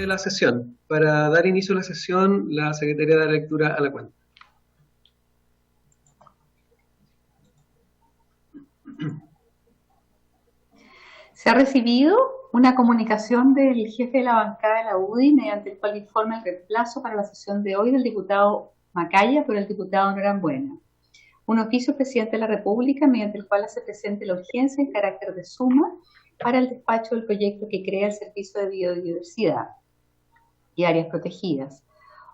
la sesión. Para dar inicio a la sesión, la Secretaría da lectura a la cuenta. Se ha recibido una comunicación del jefe de la bancada de la UDI mediante el cual informa el reemplazo para la sesión de hoy del diputado Macaya por el diputado Norambuena. Un oficio del presidente de la República mediante el cual se presente la urgencia en carácter de suma para el despacho del proyecto que crea el Servicio de Biodiversidad y Áreas Protegidas.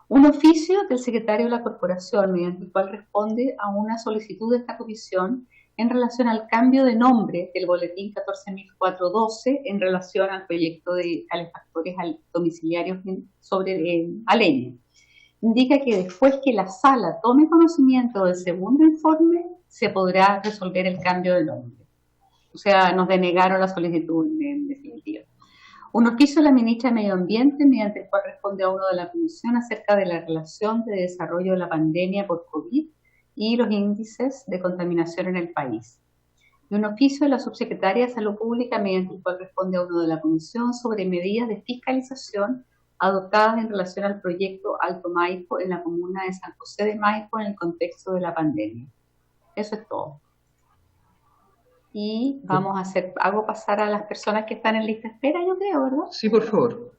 Un oficio del secretario de la Corporación mediante el cual responde a una solicitud de esta comisión en relación al cambio de nombre del boletín 14.412 en relación al proyecto de calefactores domiciliarios sobre Aleña. Indica que después que la sala tome conocimiento del segundo informe, se podrá resolver el cambio de nombre. O sea, nos denegaron la solicitud en definitiva. Un oficio de la ministra de Medio Ambiente, mediante el cual responde a uno de la comisión acerca de la relación de desarrollo de la pandemia por COVID y los índices de contaminación en el país. Y un oficio de la subsecretaria de Salud Pública, mediante el cual responde a uno de la comisión sobre medidas de fiscalización adoptadas en relación al proyecto Alto Maipo en la comuna de San José de Maipo en el contexto de la pandemia. Eso es todo. Y vamos a hago pasar a las personas que están en lista de espera, yo creo, ¿verdad? Sí, por favor.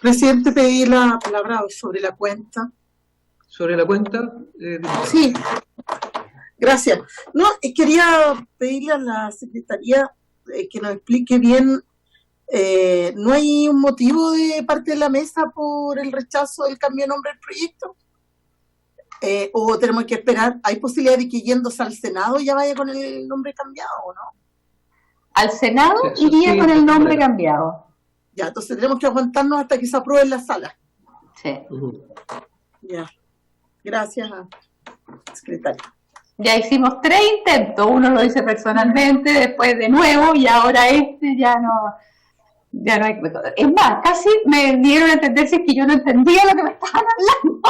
Presidente, pedí la palabra sobre la cuenta. ¿Sobre la cuenta? Sí, gracias. No, quería pedirle a la Secretaría que nos explique bien, ¿no hay un motivo de parte de la mesa por el rechazo del cambio de nombre del proyecto? ¿O tenemos que esperar? ¿Hay posibilidad de que yéndose al Senado ya vaya con el nombre cambiado o no? Al Senado iría con el nombre cambiado. Ya, entonces tenemos que aguantarnos hasta que se apruebe en la sala. Sí. Ya. Gracias, secretaria. Ya hicimos 3 intentos. Uno lo hice personalmente, después de nuevo, y ahora ya no hay método. Es más, casi me dieron a entender si es que yo no entendía lo que me estaban hablando.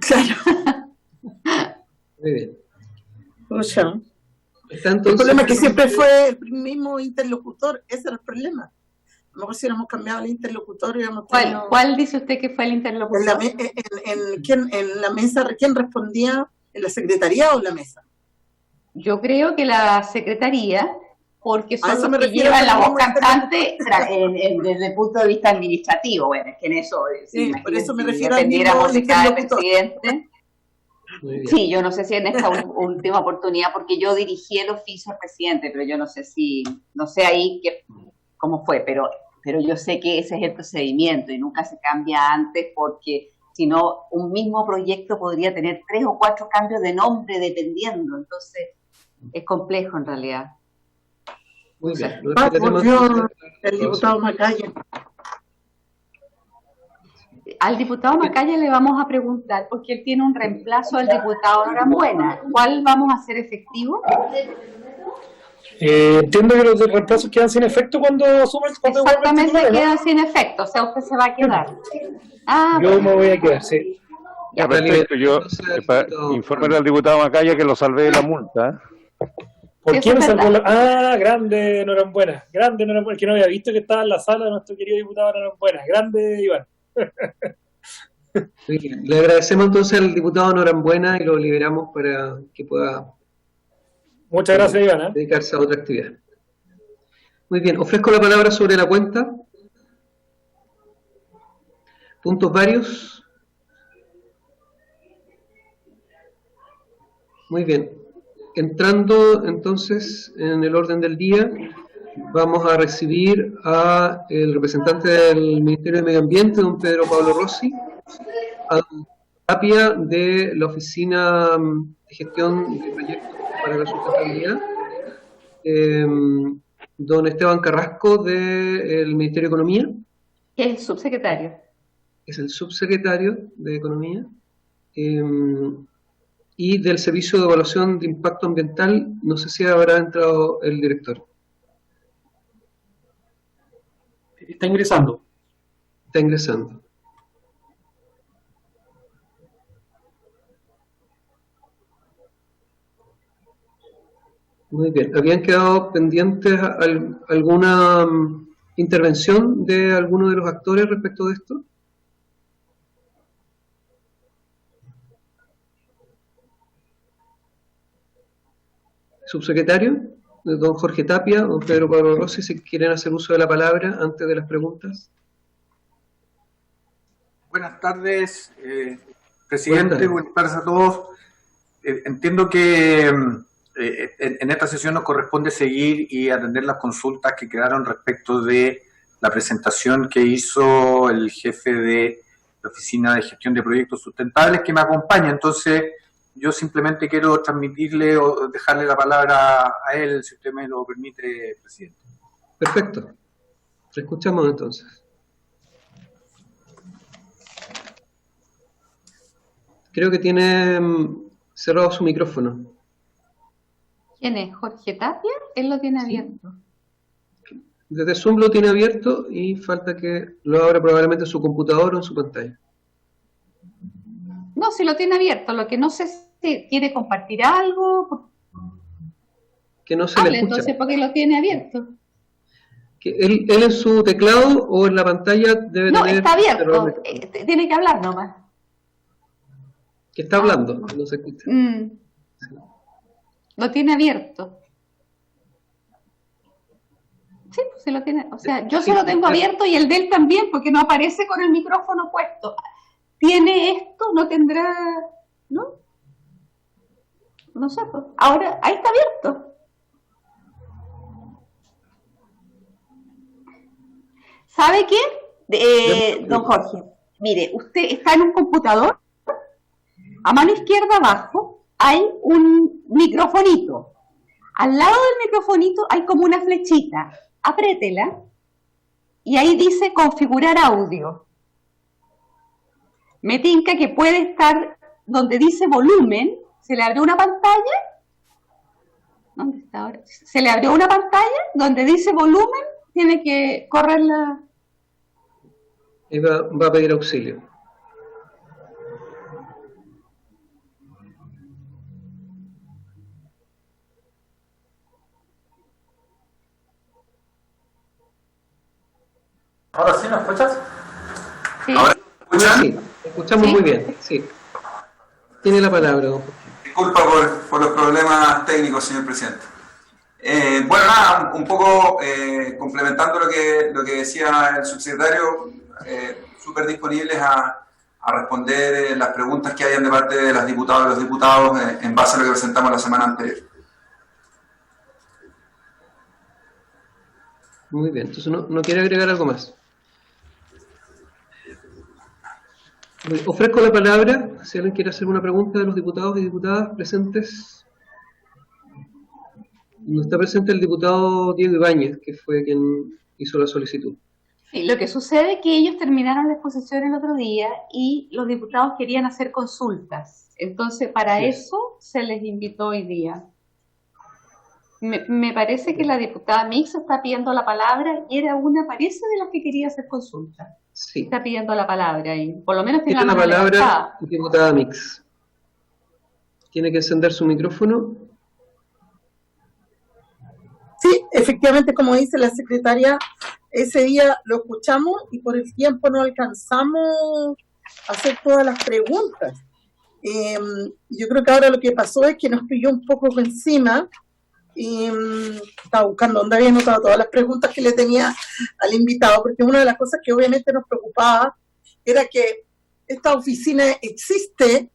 Claro. Muy bien. Oye. El problema es que siempre fue el mismo interlocutor, ese era el problema. A lo mejor si hubiéramos cambiado el interlocutor hubiéramos tenido... ¿Cuál dice usted que fue el interlocutor? En la mesa, ¿quién respondía? ¿En la secretaría o en la mesa? Yo creo que la secretaría, porque son los que llevan la voz cantante desde el punto de vista administrativo. Bueno, es que en eso... Sí, por eso me refiero al mismo presidente. Sí, yo no sé si en esta última oportunidad, porque yo dirigí el oficio al presidente, pero yo no sé ahí cómo fue, pero yo sé que ese es el procedimiento y nunca se cambia antes, porque si no, un mismo proyecto podría tener 3 o 4 cambios de nombre dependiendo, entonces es complejo en realidad. Muy bien. Volvió el diputado Macaya. Al diputado Macaya le vamos a preguntar, porque él tiene un reemplazo al diputado Norambuena. ¿Cuál vamos a hacer efectivo? Entiendo que los reemplazos quedan sin efecto cuando asume el papel. Exactamente, quedan sin efecto, o sea, usted se va a quedar. Yo me voy a quedar, sí. Ya, perfecto, yo informe al diputado Macaya que lo salvé de la multa. ¿Por qué me salvó la...? Grande Norambuena, que no había visto que estaba en la sala de nuestro querido diputado Norambuena. Grande, Iván. Le agradecemos entonces al diputado Norambuena y lo liberamos para que pueda muchas gracias, Iván, dedicarse a otra actividad. Muy bien, ofrezco la palabra sobre la cuenta. Puntos varios. Muy bien. Entrando entonces en el orden del día, vamos a recibir a el representante del Ministerio de Medio Ambiente, don Pedro Pablo Rossi, a don Tapia de la Oficina de Gestión de Proyectos para la Sustentabilidad, don Esteban Carrasco del Ministerio de Economía. Que es el subsecretario. Es el subsecretario de Economía. Y del Servicio de Evaluación de Impacto Ambiental, no sé si habrá entrado el director. Está ingresando. Está ingresando. Muy bien. ¿Habían quedado pendientes alguna intervención de alguno de los actores respecto de esto? Subsecretario, don Jorge Tapia, don Pedro Pablo Rossi, si quieren hacer uso de la palabra antes de las preguntas. Buenas tardes, presidente, buenas tardes a todos. Entiendo que en esta sesión nos corresponde seguir y atender las consultas que quedaron respecto de la presentación que hizo el jefe de la Oficina de Gestión de Proyectos Sustentables, que me acompaña. Entonces, yo simplemente quiero transmitirle o dejarle la palabra a él, si usted me lo permite, presidente. Perfecto. Le escuchamos entonces. Creo que tiene cerrado su micrófono. ¿Quién es? ¿Jorge Tapia? Él lo tiene abierto. Desde Zoom lo tiene abierto y falta que lo abra probablemente en su computador o en su pantalla. No, si lo tiene abierto. Lo que no sé si quiere compartir algo. Que no se le escucha. Entonces, ¿por qué lo tiene abierto? Que él en su teclado o en la pantalla debe tener... No, está abierto. Tiene que hablar nomás. Que está hablando, no se escucha. Lo tiene abierto. Sí, pues se lo tiene. O sea, yo se lo tengo abierto y el de él también, porque no aparece con el micrófono puesto. ¿Tiene esto? ¿No tendrá? ¿No? No sé. Pues. Ahora, ahí está abierto. ¿Sabe qué? Don Jorge, mire, usted está en un computador. A mano izquierda abajo hay un microfonito. Al lado del microfonito hay como una flechita. Apriétela y ahí dice configurar audio. Me tinca que puede estar donde dice volumen. Se le abrió una pantalla. ¿Dónde está ahora? Se le abrió una pantalla donde dice volumen. Tiene que correr la... Y va a pedir auxilio. ¿Ahora sí nos escuchas? Sí. ¿Ahora me escuchan? Sí, escuchamos muy bien, sí. Tiene la palabra, don Jorge. Disculpa por los problemas técnicos, señor presidente. Bueno, nada, un poco complementando lo que decía el subsecretario, súper disponibles a responder las preguntas que hayan de parte de las diputadas y los diputados en base a lo que presentamos la semana anterior. Muy bien, entonces no quiere agregar algo más. Ofrezco la palabra, si alguien quiere hacer una pregunta de los diputados y diputadas presentes. No está presente el diputado Diego Ibáñez, que fue quien hizo la solicitud. Sí, lo que sucede es que ellos terminaron la exposición el otro día y los diputados querían hacer consultas. Entonces, para eso se les invitó hoy día. Me parece que la diputada Mix está pidiendo la palabra y era una, parece, de las que quería hacer consulta. Sí. Está pidiendo la palabra y por lo menos tiene la palabra diputada Mix. Tiene que encender su micrófono. Sí, efectivamente, como dice la secretaria, ese día lo escuchamos y por el tiempo no alcanzamos a hacer todas las preguntas. Yo creo que ahora lo que pasó es que nos pilló un poco por encima y estaba buscando dónde había anotado todas las preguntas que le tenía al invitado, porque una de las cosas que obviamente nos preocupaba era que esta oficina existe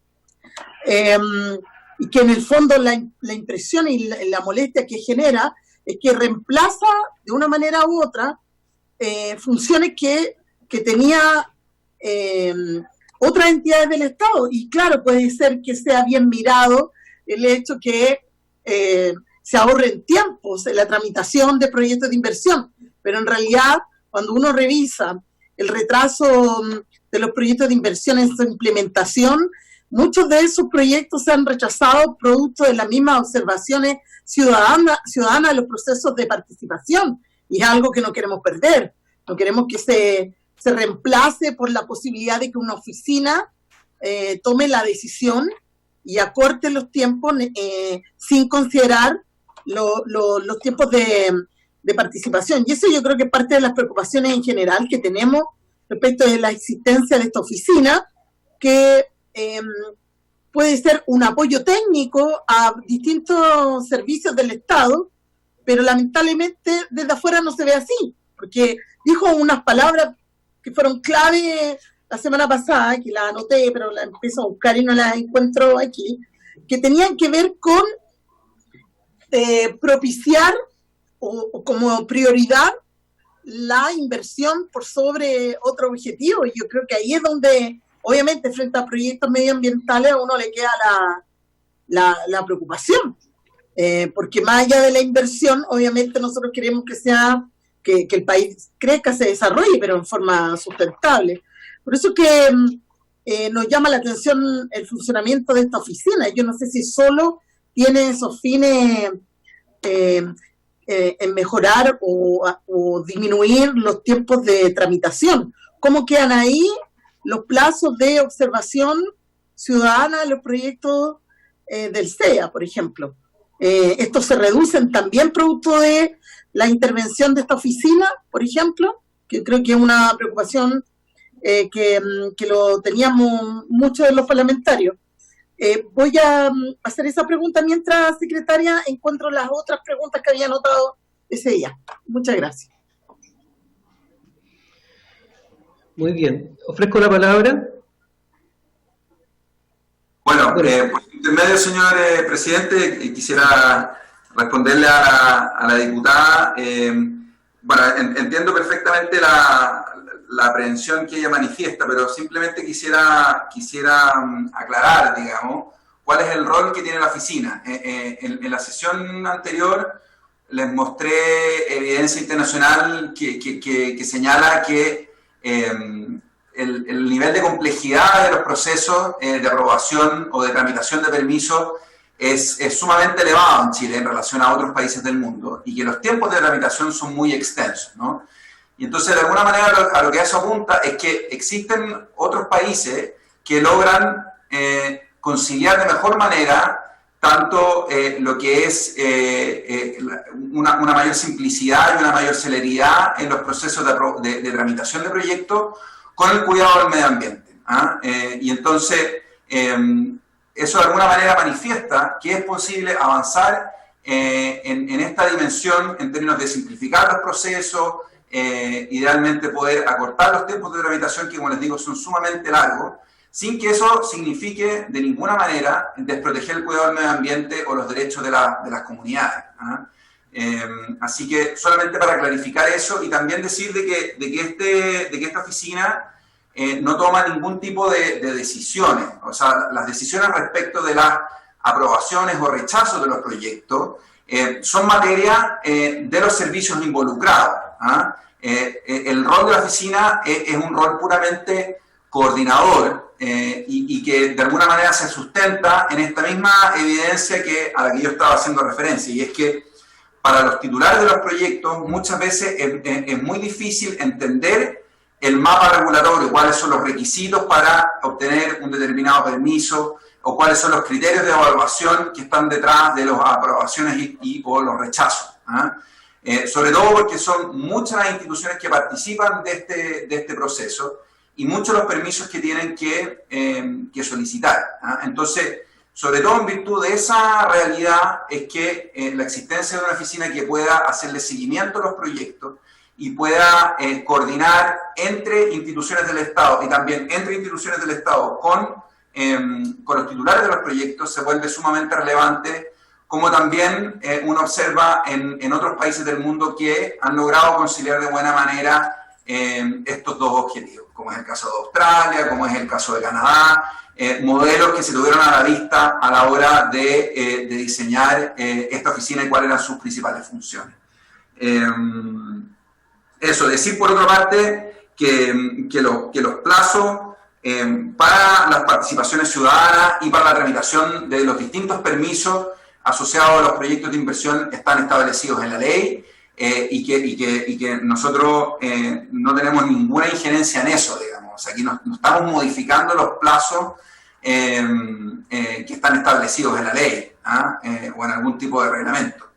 y que en el fondo la impresión y la molestia que genera es que reemplaza de una manera u otra funciones que tenía otras entidades del Estado. Y claro, puede ser que sea bien mirado el hecho que se ahorren tiempos en la tramitación de proyectos de inversión, pero en realidad cuando uno revisa el retraso de los proyectos de inversión en su implementación, muchos de esos proyectos se han rechazado producto de las mismas observaciones ciudadanas de los procesos de participación, y es algo que no queremos perder. No queremos que se reemplace por la posibilidad de que una oficina tome la decisión y acorte los tiempos sin considerar los tiempos de participación. Y eso yo creo que es parte de las preocupaciones en general que tenemos respecto de la existencia de esta oficina, que puede ser un apoyo técnico a distintos servicios del Estado, pero lamentablemente desde afuera no se ve así, porque dijo unas palabras que fueron clave la semana pasada, que la anoté, pero la empiezo a buscar y no la encuentro aquí, que tenían que ver con propiciar o como prioridad la inversión por sobre otro objetivo. Y yo creo que ahí es donde, obviamente, frente a proyectos medioambientales a uno le queda la preocupación, porque más allá de la inversión, obviamente nosotros queremos que sea que el país crezca, se desarrolle, pero en forma sustentable. Por eso que nos llama la atención el funcionamiento de esta oficina. Yo no sé si solo tiene esos fines en mejorar o disminuir los tiempos de tramitación. ¿Cómo quedan ahí los plazos de observación ciudadana de los proyectos del CEA, por ejemplo? ¿Estos se reducen también producto de la intervención de esta oficina, por ejemplo? Que creo que es una preocupación que lo teníamos muchos de los parlamentarios. Voy a hacer esa pregunta mientras, secretaria, encuentro las otras preguntas que había anotado ese día. Muchas gracias. Muy bien. Ofrezco la palabra. Bueno, por intermedio, señor presidente, quisiera responderle a la diputada. Bueno, entiendo perfectamente la aprehensión que ella manifiesta, pero simplemente quisiera aclarar, digamos, cuál es el rol que tiene la oficina. En la sesión anterior les mostré evidencia internacional que señala que el nivel de complejidad de los procesos de aprobación o de tramitación de permisos es sumamente elevado en Chile en relación a otros países del mundo, y que los tiempos de tramitación son muy extensos, ¿no? Y entonces, de alguna manera, a lo que eso apunta es que existen otros países que logran conciliar de mejor manera tanto lo que es una mayor simplicidad y una mayor celeridad en los procesos de tramitación de proyectos con el cuidado del medio ambiente. Y entonces, eso de alguna manera manifiesta que es posible avanzar en esta dimensión en términos de simplificar los procesos, idealmente poder acortar los tiempos de tramitación, que, como les digo, son sumamente largos, sin que eso signifique de ninguna manera desproteger el cuidado del medio ambiente o los derechos de las comunidades. Así que solamente para clarificar eso, y también decir de que esta oficina no toma ningún tipo de decisiones. O sea, las decisiones respecto de las aprobaciones o rechazos de los proyectos son materia de los servicios involucrados. El rol de la oficina es un rol puramente coordinador y que de alguna manera se sustenta en esta misma evidencia a la que yo estaba haciendo referencia, y es que para los titulares de los proyectos muchas veces es muy difícil entender el mapa regulatorio, cuáles son los requisitos para obtener un determinado permiso, o cuáles son los criterios de evaluación que están detrás de las aprobaciones o los rechazos. Sobre todo porque son muchas las instituciones que participan de este proceso y muchos los permisos que tienen que solicitar. Entonces, sobre todo en virtud de esa realidad, es que la existencia de una oficina que pueda hacerle seguimiento a los proyectos y pueda coordinar entre instituciones del Estado y también entre instituciones del Estado con los titulares de los proyectos se vuelve sumamente relevante, como también uno observa en otros países del mundo que han logrado conciliar de buena manera estos dos objetivos, como es el caso de Australia, como es el caso de Canadá, modelos que se tuvieron a la vista a la hora de diseñar esta oficina y cuáles eran sus principales funciones. Eso, decir por otra parte que los plazos para las participaciones ciudadanas y para la tramitación de los distintos permisos asociados a los proyectos de inversión están establecidos en la ley y que nosotros no tenemos ninguna injerencia en eso, digamos. O sea, aquí no estamos modificando los plazos que están establecidos en la ley o en algún tipo de reglamento.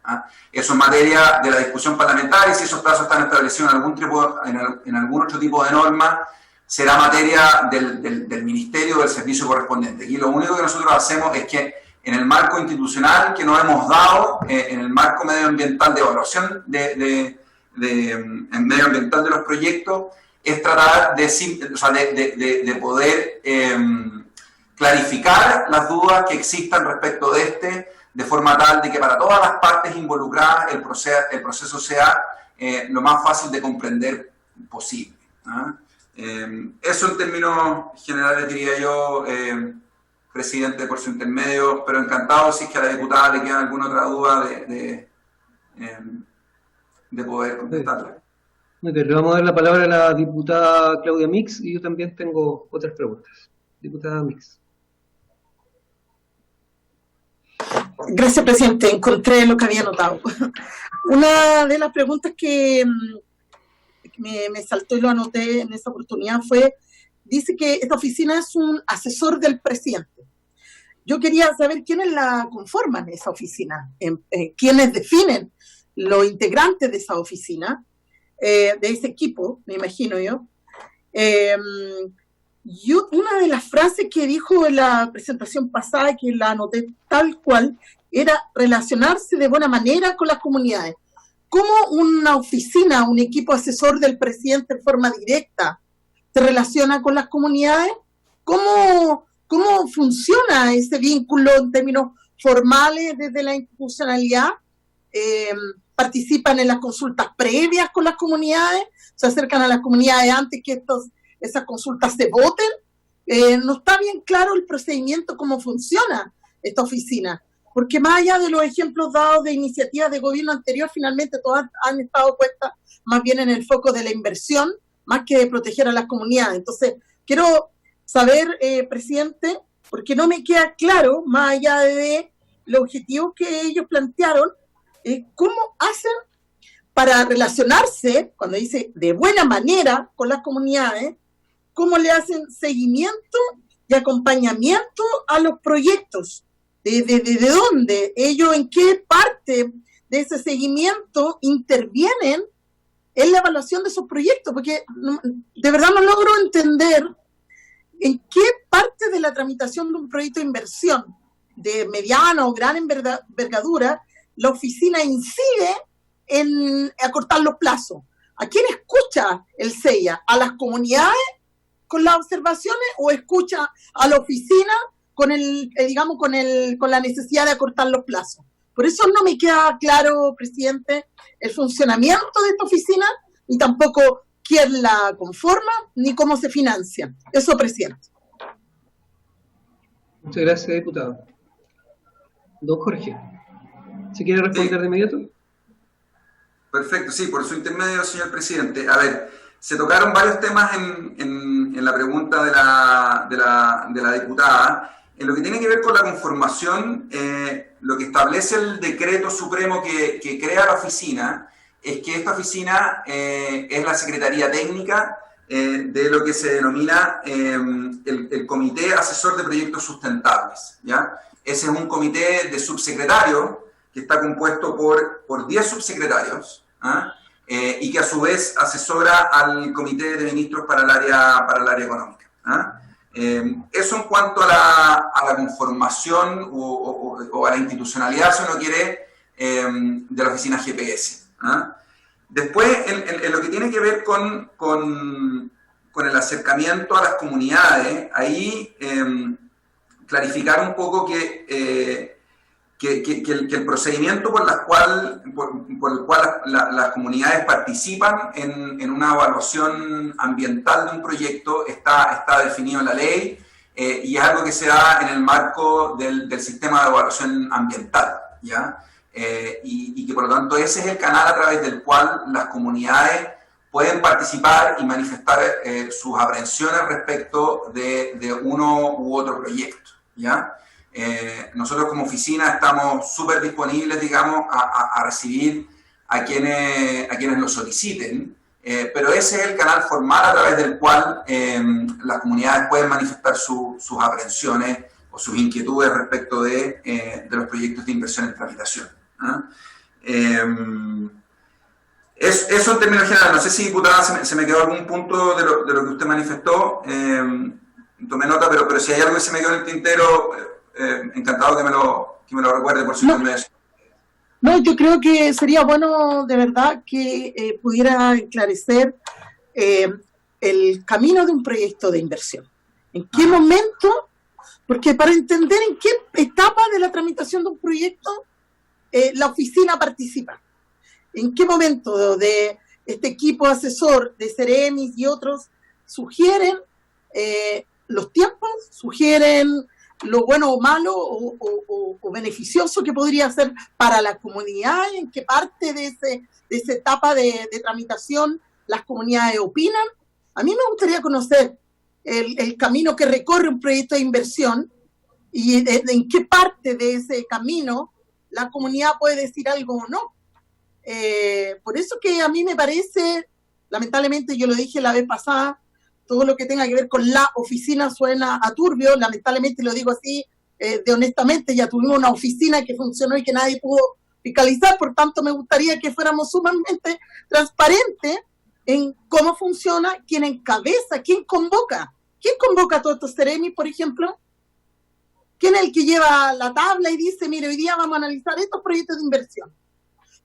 Eso es materia de la discusión parlamentaria, y si esos plazos están establecidos en algún otro tipo de norma, será materia del ministerio o del servicio correspondiente. Y lo único que nosotros hacemos es que en el marco institucional que nos hemos dado, en el marco medioambiental de evaluación medioambiental de los proyectos, es tratar de poder clarificar las dudas que existan respecto de de forma tal de que para todas las partes involucradas el proceso sea lo más fácil de comprender posible. Eso en términos generales diría yo, presidente, por su intermedio, pero encantado si es que a la diputada le queda alguna otra duda de poder contestarla. Muy bien, le vamos a dar la palabra a la diputada Claudia Mix, y yo también tengo otras preguntas. Diputada Mix. Gracias, presidente. Encontré lo que había anotado. Una de las preguntas que me saltó y lo anoté en esta oportunidad dice que esta oficina es un asesor del presidente. Yo quería saber quiénes la conforman esa oficina, quiénes definen los integrantes de esa oficina, de ese equipo, me imagino yo. Una de las frases que dijo en la presentación pasada, que la anoté tal cual, era relacionarse de buena manera con las comunidades. ¿Cómo una oficina, un equipo asesor del presidente en forma directa se relaciona con las comunidades? ¿Cómo funciona ese vínculo en términos formales desde la institucionalidad? ¿Participan en las consultas previas con las comunidades? ¿Se acercan a las comunidades antes que esas consultas se voten? No está bien claro el procedimiento, cómo funciona esta oficina, porque más allá de los ejemplos dados de iniciativas de gobierno anterior, finalmente todas han estado puestas más bien en el foco de la inversión, más que de proteger a las comunidades. Entonces, quiero saber, presidente, porque no me queda claro, más allá de los objetivos que ellos plantearon, cómo hacen para relacionarse, cuando dice de buena manera con las comunidades, cómo le hacen seguimiento y acompañamiento a los proyectos, de dónde, ellos en qué parte de ese seguimiento intervienen en la evaluación de esos proyectos, porque de verdad no logro entender en qué parte de la tramitación de un proyecto de inversión de mediana o gran envergadura la oficina incide en acortar los plazos. ¿A quién escucha el CEIA? ¿A las comunidades con las observaciones o escucha a la oficina con la necesidad de acortar los plazos? Por eso no me queda claro, presidente, el funcionamiento de esta oficina, ni tampoco quién la conforma, ni cómo se financia. Eso, presidente. Muchas gracias, diputado. Don Jorge, ¿se quiere responder de inmediato? Perfecto, sí, por su intermedio, señor presidente. A ver, se tocaron varios temas en la pregunta de la diputada. En lo que tiene que ver con la conformación, lo que establece el decreto supremo que crea la oficina es que esta oficina es la Secretaría Técnica de lo que se denomina el Comité Asesor de Proyectos Sustentables, ¿ya? Ese es un comité de subsecretarios que está compuesto por 10 subsecretarios, y que a su vez asesora al Comité de Ministros para el área económica. Eso en cuanto a la conformación o a la institucionalidad, si uno quiere, de la oficina GPS. Después, en lo que tiene que ver con el acercamiento a las comunidades, ahí clarificar un poco que el procedimiento por el cual las comunidades participan en una evaluación ambiental de un proyecto está definido en la ley, y es algo que se da en el marco del sistema de evaluación ambiental, ¿ya? Y que por lo tanto ese es el canal a través del cual las comunidades pueden participar y manifestar sus aprehensiones respecto de uno u otro proyecto, ¿ya? Nosotros como oficina estamos súper disponibles, digamos, a recibir a quienes lo soliciten, pero ese es el canal formal a través del cual las comunidades pueden manifestar sus aprehensiones o sus inquietudes respecto de los proyectos de inversión en tramitación. Eso en términos generales. No sé si, diputada, se me quedó algún punto de lo que usted manifestó. Tomé nota, pero si hay algo que se me quedó en el tintero, encantado que me lo recuerde por si usted me... No, yo creo que sería bueno de verdad que pudiera esclarecer el camino de un proyecto de inversión. ¿En qué momento? Porque para entender en qué etapa de la tramitación de un proyecto la oficina participa. ¿En qué momento de este equipo asesor de Ceremis y otros sugieren los tiempos, sugieren lo bueno o malo o beneficioso que podría ser para la comunidad, en qué parte de esa etapa de tramitación las comunidades opinan? A mí me gustaría conocer el camino que recorre un proyecto de inversión y en qué parte de ese camino la comunidad puede decir algo o no. Por eso que a mí me parece, lamentablemente yo lo dije la vez pasada, todo lo que tenga que ver con la oficina suena a turbio, lamentablemente lo digo así, de honestamente, ya tuvimos una oficina que funcionó y que nadie pudo fiscalizar, por tanto me gustaría que fuéramos sumamente transparentes en cómo funciona, quién encabeza, quién convoca a todos estos Ceremis, por ejemplo, quién es el que lleva la tabla y dice, mire, hoy día vamos a analizar estos proyectos de inversión,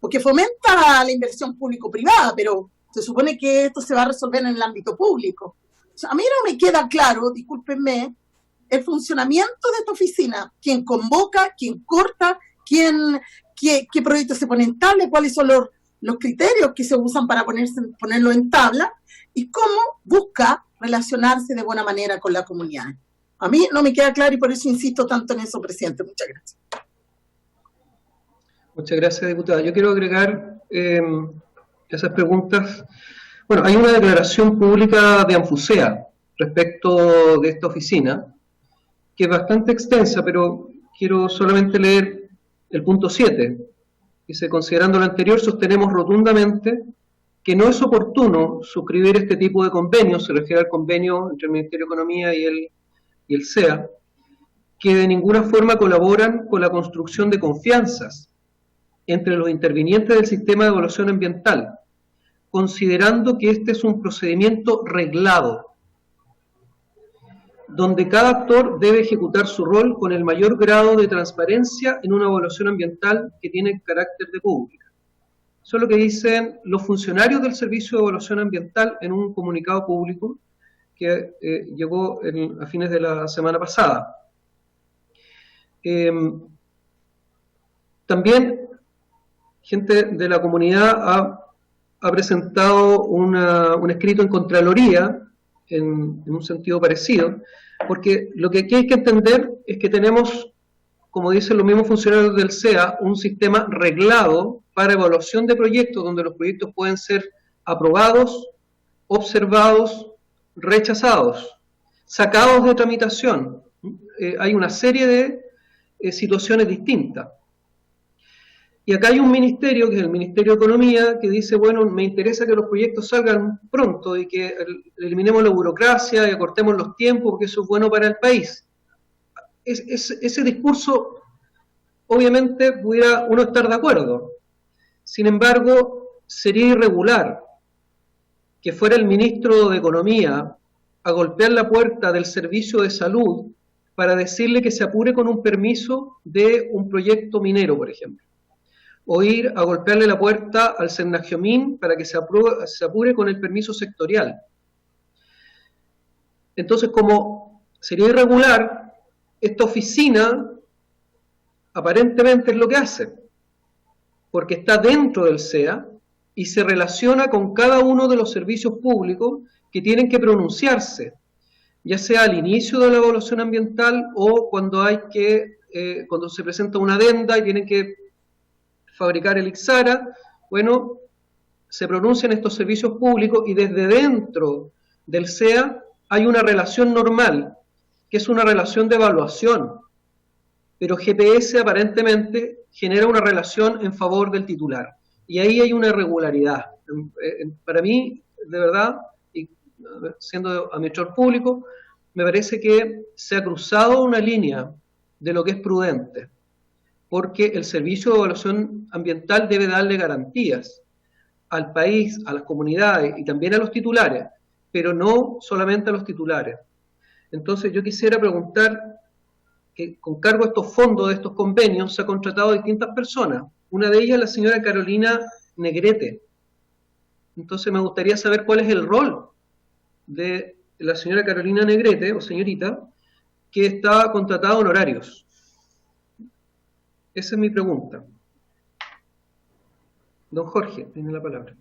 porque fomenta la inversión público-privada, pero se supone que esto se va a resolver en el ámbito público. O sea, a mí no me queda claro, discúlpenme, el funcionamiento de esta oficina, quién convoca, quién corta, qué proyectos se ponen en tabla, cuáles son los criterios que se usan para ponerlo en tabla y cómo busca relacionarse de buena manera con la comunidad. A mí no me queda claro y por eso insisto tanto en eso, presidente. Muchas gracias. Muchas gracias, diputada. Yo quiero agregar esas preguntas. Bueno, hay una declaración pública de Anfusea respecto de esta oficina, que es bastante extensa, pero quiero solamente leer el punto 7. Dice, considerando lo anterior, sostenemos rotundamente que no es oportuno suscribir este tipo de convenios, se refiere al convenio entre el Ministerio de Economía y el SEA, que de ninguna forma colaboran con la construcción de confianzas entre los intervinientes del sistema de evaluación ambiental, considerando que este es un procedimiento reglado, donde cada actor debe ejecutar su rol con el mayor grado de transparencia en una evaluación ambiental que tiene carácter de pública. Eso es lo que dicen los funcionarios del Servicio de Evaluación Ambiental en un comunicado público que llegó a fines de la semana pasada. También gente de la comunidad ha presentado un escrito en Contraloría en un sentido parecido, porque lo que aquí hay que entender es que tenemos, como dicen los mismos funcionarios del SEA, un sistema reglado para evaluación de proyectos, donde los proyectos pueden ser aprobados, observados, rechazados, sacados de tramitación. Hay una serie de situaciones distintas. Y acá hay un ministerio, que es el Ministerio de Economía, que dice, bueno, me interesa que los proyectos salgan pronto y que eliminemos la burocracia y acortemos los tiempos, porque eso es bueno para el país. Ese discurso, obviamente, pudiera uno estar de acuerdo. Sin embargo, sería irregular que fuera el ministro de Economía a golpear la puerta del Servicio de Salud para decirle que se apure con un permiso de un proyecto minero, por ejemplo. O ir a golpearle la puerta al Senagiomin para que se apure con el permiso sectorial. Entonces, como sería irregular, esta oficina aparentemente es lo que hace, porque está dentro del SEA y se relaciona con cada uno de los servicios públicos que tienen que pronunciarse, ya sea al inicio de la evaluación ambiental o cuando cuando se presenta una adenda y tienen que fabricar el IXARA. Bueno, se pronuncian estos servicios públicos y desde dentro del SEA hay una relación normal, que es una relación de evaluación, pero GPS aparentemente genera una relación en favor del titular, y ahí hay una irregularidad. Para mí, de verdad, y siendo administrador público, me parece que se ha cruzado una línea de lo que es prudente. porque el Servicio de Evaluación Ambiental debe darle garantías al país, a las comunidades y también a los titulares, pero no solamente a los titulares. Entonces yo quisiera preguntar, que con cargo a estos fondos de estos convenios se ha contratado a distintas personas. Una de ellas es la señora Carolina Negrete. Entonces me gustaría saber cuál es el rol de la señora Carolina Negrete, o señorita, que está contratada a honorarios. Esa es mi pregunta. Don Jorge, tiene la palabra.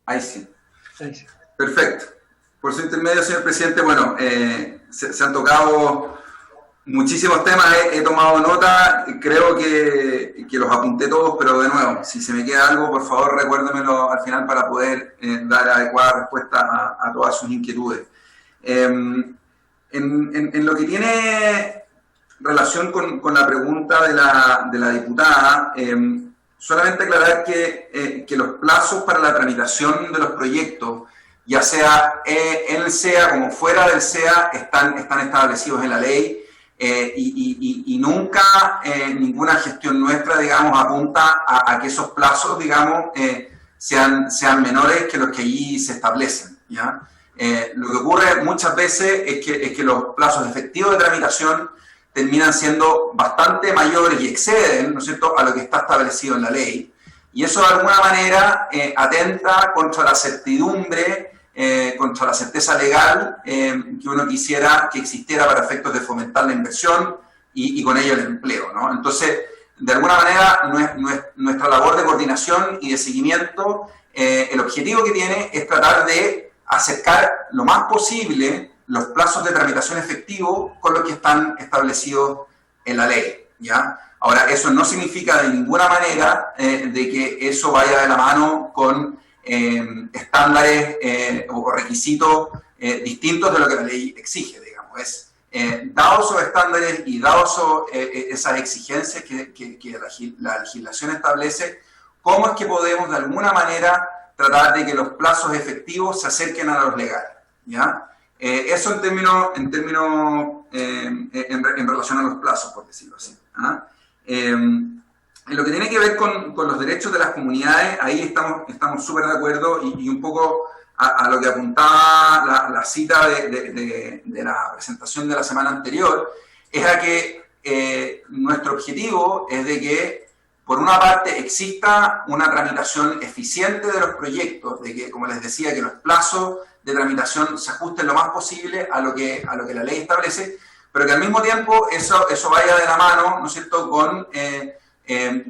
Ahí sí. Ahí sí. Perfecto. Por su intermedio, señor presidente, bueno, se han tocado muchísimos temas, he tomado nota, creo que los apunté todos, pero de nuevo, si se me queda algo, por favor recuérdemelo al final para poder dar adecuada respuesta a todas sus inquietudes. En lo que tiene relación con la pregunta de la diputada, solamente aclarar que los plazos para la tramitación de los proyectos, ya sea en el SEA como fuera del SEA, están establecidos en la ley. Y nunca ninguna gestión nuestra, digamos, apunta a que esos plazos, digamos, sean menores que los que allí se establecen, ¿ya? Lo que ocurre muchas veces es que los plazos efectivos de tramitación terminan siendo bastante mayores y exceden, ¿no es cierto?, a lo que está establecido en la ley. Y eso de alguna manera atenta contra la certidumbre, contra la certeza legal que uno quisiera que existiera para efectos de fomentar la inversión y con ello el empleo, ¿no? Entonces, de alguna manera, nuestra labor de coordinación y de seguimiento, el objetivo que tiene es tratar de acercar lo más posible los plazos de tramitación efectivos con los que están establecidos en la ley, ¿ya? Ahora, eso no significa de ninguna manera de que eso vaya de la mano con estándares o requisitos distintos de lo que la ley exige, digamos. Dados esos estándares y dados esas exigencias que la legislación establece, ¿cómo es que podemos de alguna manera tratar de que los plazos efectivos se acerquen a los legales, ¿ya? Eso en relación a los plazos, por decirlo así, ¿ah? En lo que tiene que ver con los derechos de las comunidades, ahí estamos súper de acuerdo y un poco a lo que apuntaba la cita de la presentación de la semana anterior, es a que nuestro objetivo es de que, por una parte, exista una tramitación eficiente de los proyectos, de que, como les decía, que los plazos de tramitación se ajusten lo más posible a lo que la ley establece, pero que al mismo tiempo eso vaya de la mano, ¿no es cierto?, con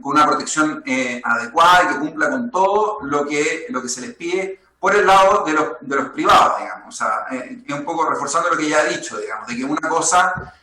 una protección adecuada y que cumpla con todo lo que se les pide por el lado de los privados, digamos. O sea, un poco reforzando lo que ya he dicho, digamos, de que una cosa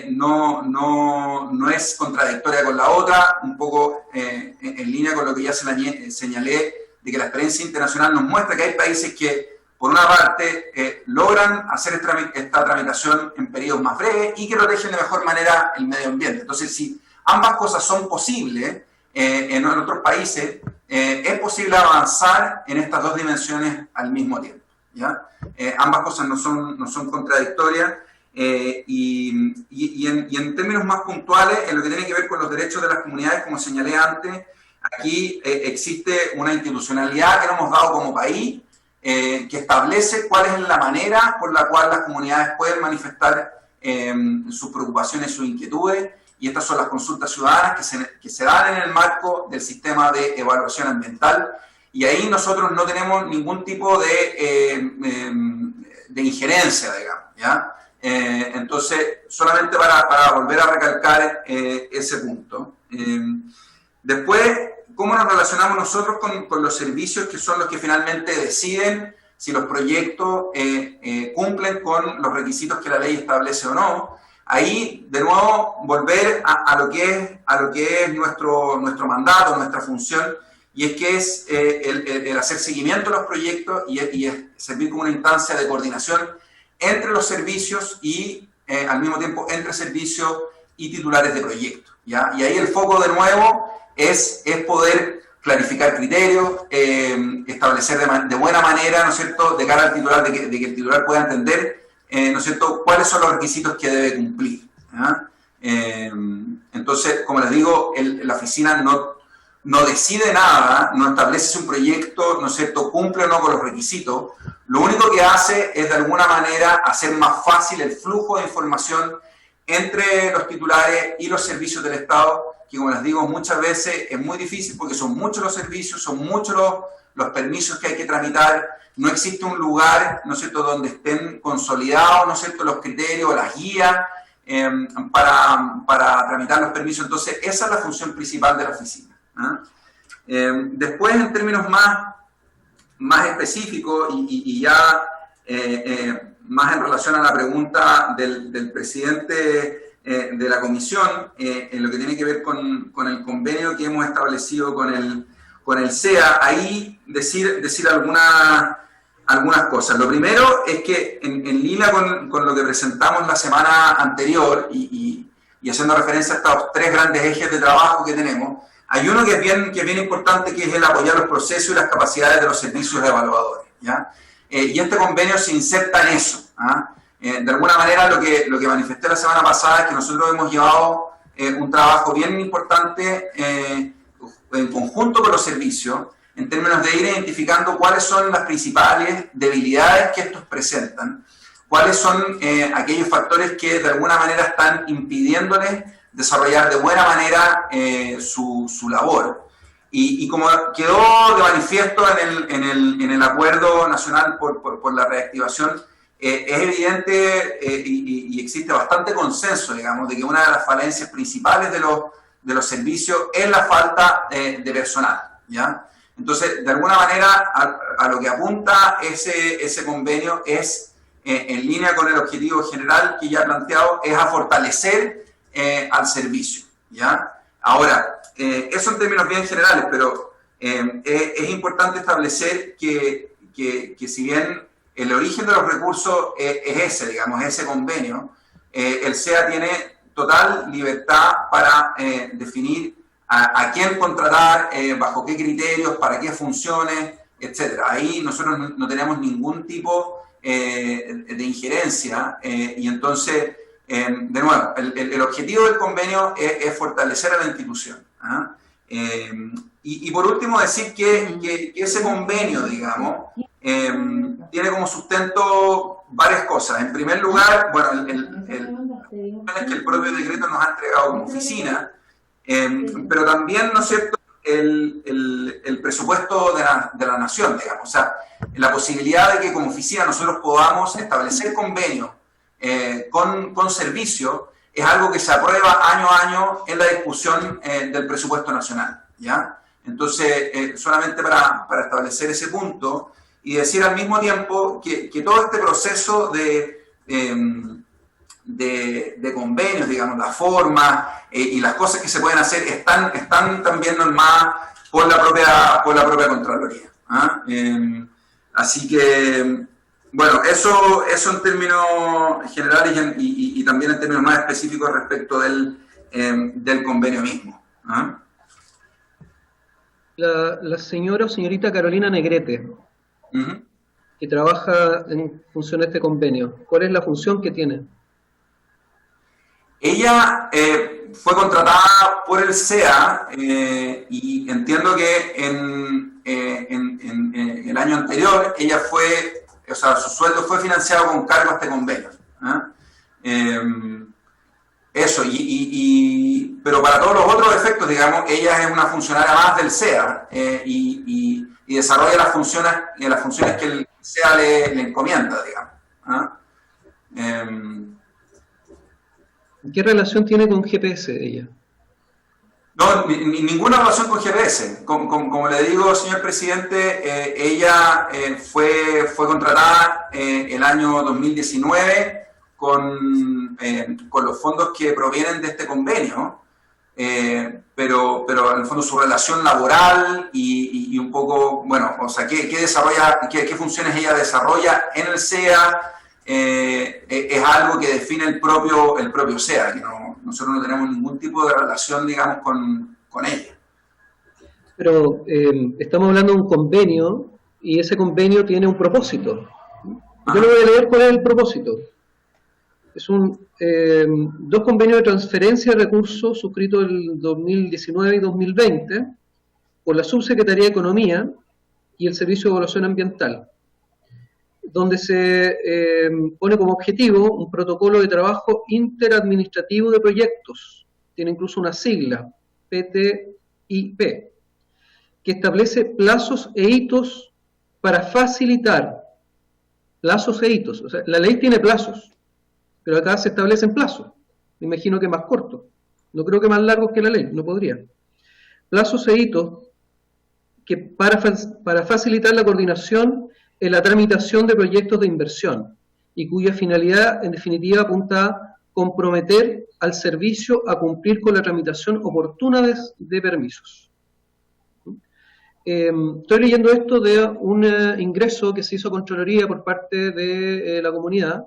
no es contradictoria con la otra, un poco en línea con lo que ya señalé, de que la experiencia internacional nos muestra que hay países que, por una parte, logran hacer esta tramitación en periodos más breves y que protegen de mejor manera el medio ambiente. Entonces, si ambas cosas son posibles en otros países, es posible avanzar en estas dos dimensiones al mismo tiempo, ¿ya? Ambas cosas no son contradictorias y en términos más puntuales, en lo que tiene que ver con los derechos de las comunidades, como señalé antes, aquí existe una institucionalidad que nos hemos dado como país, que establece cuál es la manera por la cual las comunidades pueden manifestar sus preocupaciones, sus inquietudes, y estas son las consultas ciudadanas que se dan en el marco del sistema de evaluación ambiental, y ahí nosotros no tenemos ningún tipo de injerencia, digamos, ¿ya? Entonces, solamente para volver a recalcar ese punto. Después, ¿cómo nos relacionamos nosotros con los servicios que son los que finalmente deciden si los proyectos cumplen con los requisitos que la ley establece o no? Ahí, de nuevo, volver a lo que es nuestro mandato, nuestra función, y es que es el hacer seguimiento a los proyectos y es servir como una instancia de coordinación entre los servicios y, al mismo tiempo, entre servicios y titulares de proyectos, ¿ya? Y ahí el foco, de nuevo, es poder clarificar criterios, establecer de buena manera, ¿no es cierto?, de cara al titular, de que el titular pueda entender, ¿no es cierto?, cuáles son los requisitos que debe cumplir. Entonces, como les digo, la oficina no decide nada, no establece si un proyecto, ¿no es cierto?, cumple o no con los requisitos. Lo único que hace es, de alguna manera, hacer más fácil el flujo de información entre los titulares y los servicios del Estado, que, como les digo, muchas veces es muy difícil porque son muchos los servicios, son muchos los permisos que hay que tramitar. No existe un lugar, ¿no es cierto?, donde estén consolidados, ¿no es cierto?, los criterios, las guías para tramitar los permisos. Entonces, esa es la función principal de la oficina. Después, en términos más específicos y ya más en relación a la pregunta del presidente de la comisión, en lo que tiene que ver con el convenio que hemos establecido con el SEA, ahí decir algunas cosas. Lo primero es que en línea con lo que presentamos la semana anterior y haciendo referencia a estos 3 grandes ejes de trabajo que tenemos, hay uno que es bien importante, que es el apoyar los procesos y las capacidades de los servicios evaluadores, ¿ya? Y este convenio se inserta en eso. De alguna manera, lo que manifesté la semana pasada es que nosotros hemos llevado un trabajo bien importante en conjunto con los servicios, en términos de ir identificando cuáles son las principales debilidades que estos presentan, cuáles son aquellos factores que de alguna manera están impidiéndoles desarrollar de buena manera su labor. Y como quedó de manifiesto en el Acuerdo Nacional por la Reactivación, es evidente y existe bastante consenso, digamos, de que una de las falencias principales de los servicios es la falta de personal, ¿ya? Entonces, de alguna manera, a lo que apunta ese convenio es, en línea con el objetivo general que ya he planteado, es a fortalecer al servicio, ¿ya? Ahora, eso en términos bien generales, pero es importante establecer que si bien el origen de los recursos es ese, digamos, ese convenio, el SEA tiene total libertad para definir a quién contratar, bajo qué criterios, para qué funciones, etc. Ahí nosotros no tenemos ningún tipo de injerencia y entonces, de nuevo, el objetivo del convenio es fortalecer a la institución. Y por último decir que ese convenio, digamos, tiene como sustento varias cosas. En primer lugar, bueno, es que el propio decreto nos ha entregado como oficina, pero también, ¿no es cierto?, el presupuesto de la nación, digamos, o sea, la posibilidad de que como oficina nosotros podamos establecer convenios con servicios es algo que se aprueba año a año en la discusión del presupuesto nacional, ¿ya? Entonces, solamente para establecer ese punto y decir al mismo tiempo que todo este proceso de convenios, digamos, la forma y las cosas que se pueden hacer están también normadas por la propia Contraloría. Así que, bueno, eso en términos generales y también en términos más específicos respecto del convenio mismo. La señora o señorita Carolina Negrete, que trabaja en función de este convenio, ¿cuál es la función que tiene? Ella fue contratada por el SEA y entiendo que en el año anterior ella su sueldo fue financiado con cargo a este convenio. Eso, pero para todos los otros efectos, digamos, ella es una funcionaria más del SEA y desarrolla las funciones que el SEA le encomienda, digamos. ¿Qué relación tiene con GPS ella? No, ninguna relación con GPS. Como le digo, señor presidente, ella fue contratada el año 2019 con los fondos que provienen de este convenio, pero en el fondo su relación laboral y un poco, bueno, o sea, qué funciones ella desarrolla en el SEA es algo que define el propio SEA, que nosotros no tenemos ningún tipo de relación, digamos, con ella. pero estamos hablando de un convenio y ese convenio tiene un propósito. Yo le voy a leer cuál es el propósito. Es dos convenios de transferencia de recursos suscritos en 2019 y 2020 por la Subsecretaría de Economía y el Servicio de Evaluación Ambiental, donde se pone como objetivo un protocolo de trabajo interadministrativo de proyectos, tiene incluso una sigla, PTIP, que establece plazos e hitos para facilitar, plazos e hitos, o sea, la ley tiene plazos, pero acá se establecen plazos, me imagino que más cortos, no creo que más largos que la ley, no podría. Plazos e hitos que para facilitar la coordinación en la tramitación de proyectos de inversión y cuya finalidad, en definitiva, apunta a comprometer al servicio a cumplir con la tramitación oportuna de permisos. Estoy leyendo esto de un ingreso que se hizo a Contraloría por parte de la comunidad,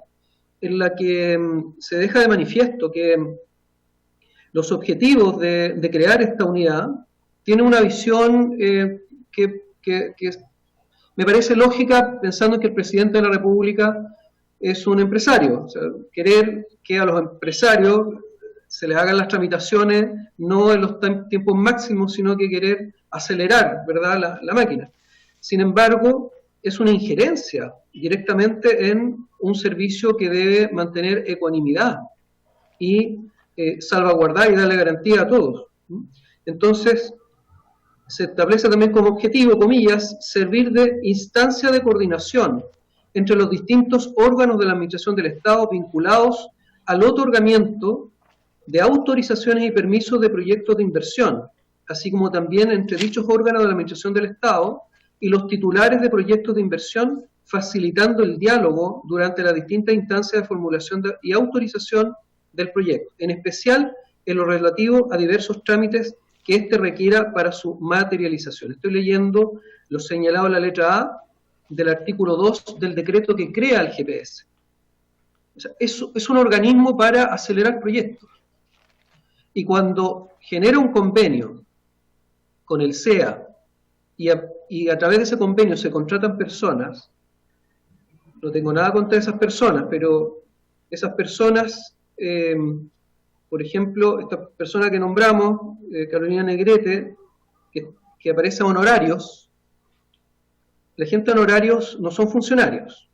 en la que se deja de manifiesto que los objetivos de crear esta unidad tienen una visión que me parece lógica, pensando que el presidente de la República es un empresario. O sea, querer que a los empresarios se les hagan las tramitaciones no en los tiempos máximos, sino que querer acelerar, ¿verdad?, la máquina. Sin embargo, es una injerencia directamente en un servicio que debe mantener ecuanimidad y salvaguardar y darle garantía a todos. Entonces, se establece también como objetivo, comillas, servir de instancia de coordinación entre los distintos órganos de la Administración del Estado vinculados al otorgamiento de autorizaciones y permisos de proyectos de inversión, así como también entre dichos órganos de la Administración del Estado y los titulares de proyectos de inversión, facilitando el diálogo durante las distintas instancias de formulación y autorización del proyecto, en especial en lo relativo a diversos trámites que éste requiera para su materialización. Estoy leyendo lo señalado en la letra A del artículo 2 del decreto que crea el GPS. O sea, es un organismo para acelerar proyectos. Y cuando genera un convenio con el SEA y a través de ese convenio se contratan personas, no tengo nada contra esas personas, pero esas personas, por ejemplo, esta persona que nombramos, Carolina Negrete, que aparece a honorarios, la gente a honorarios no son funcionarios,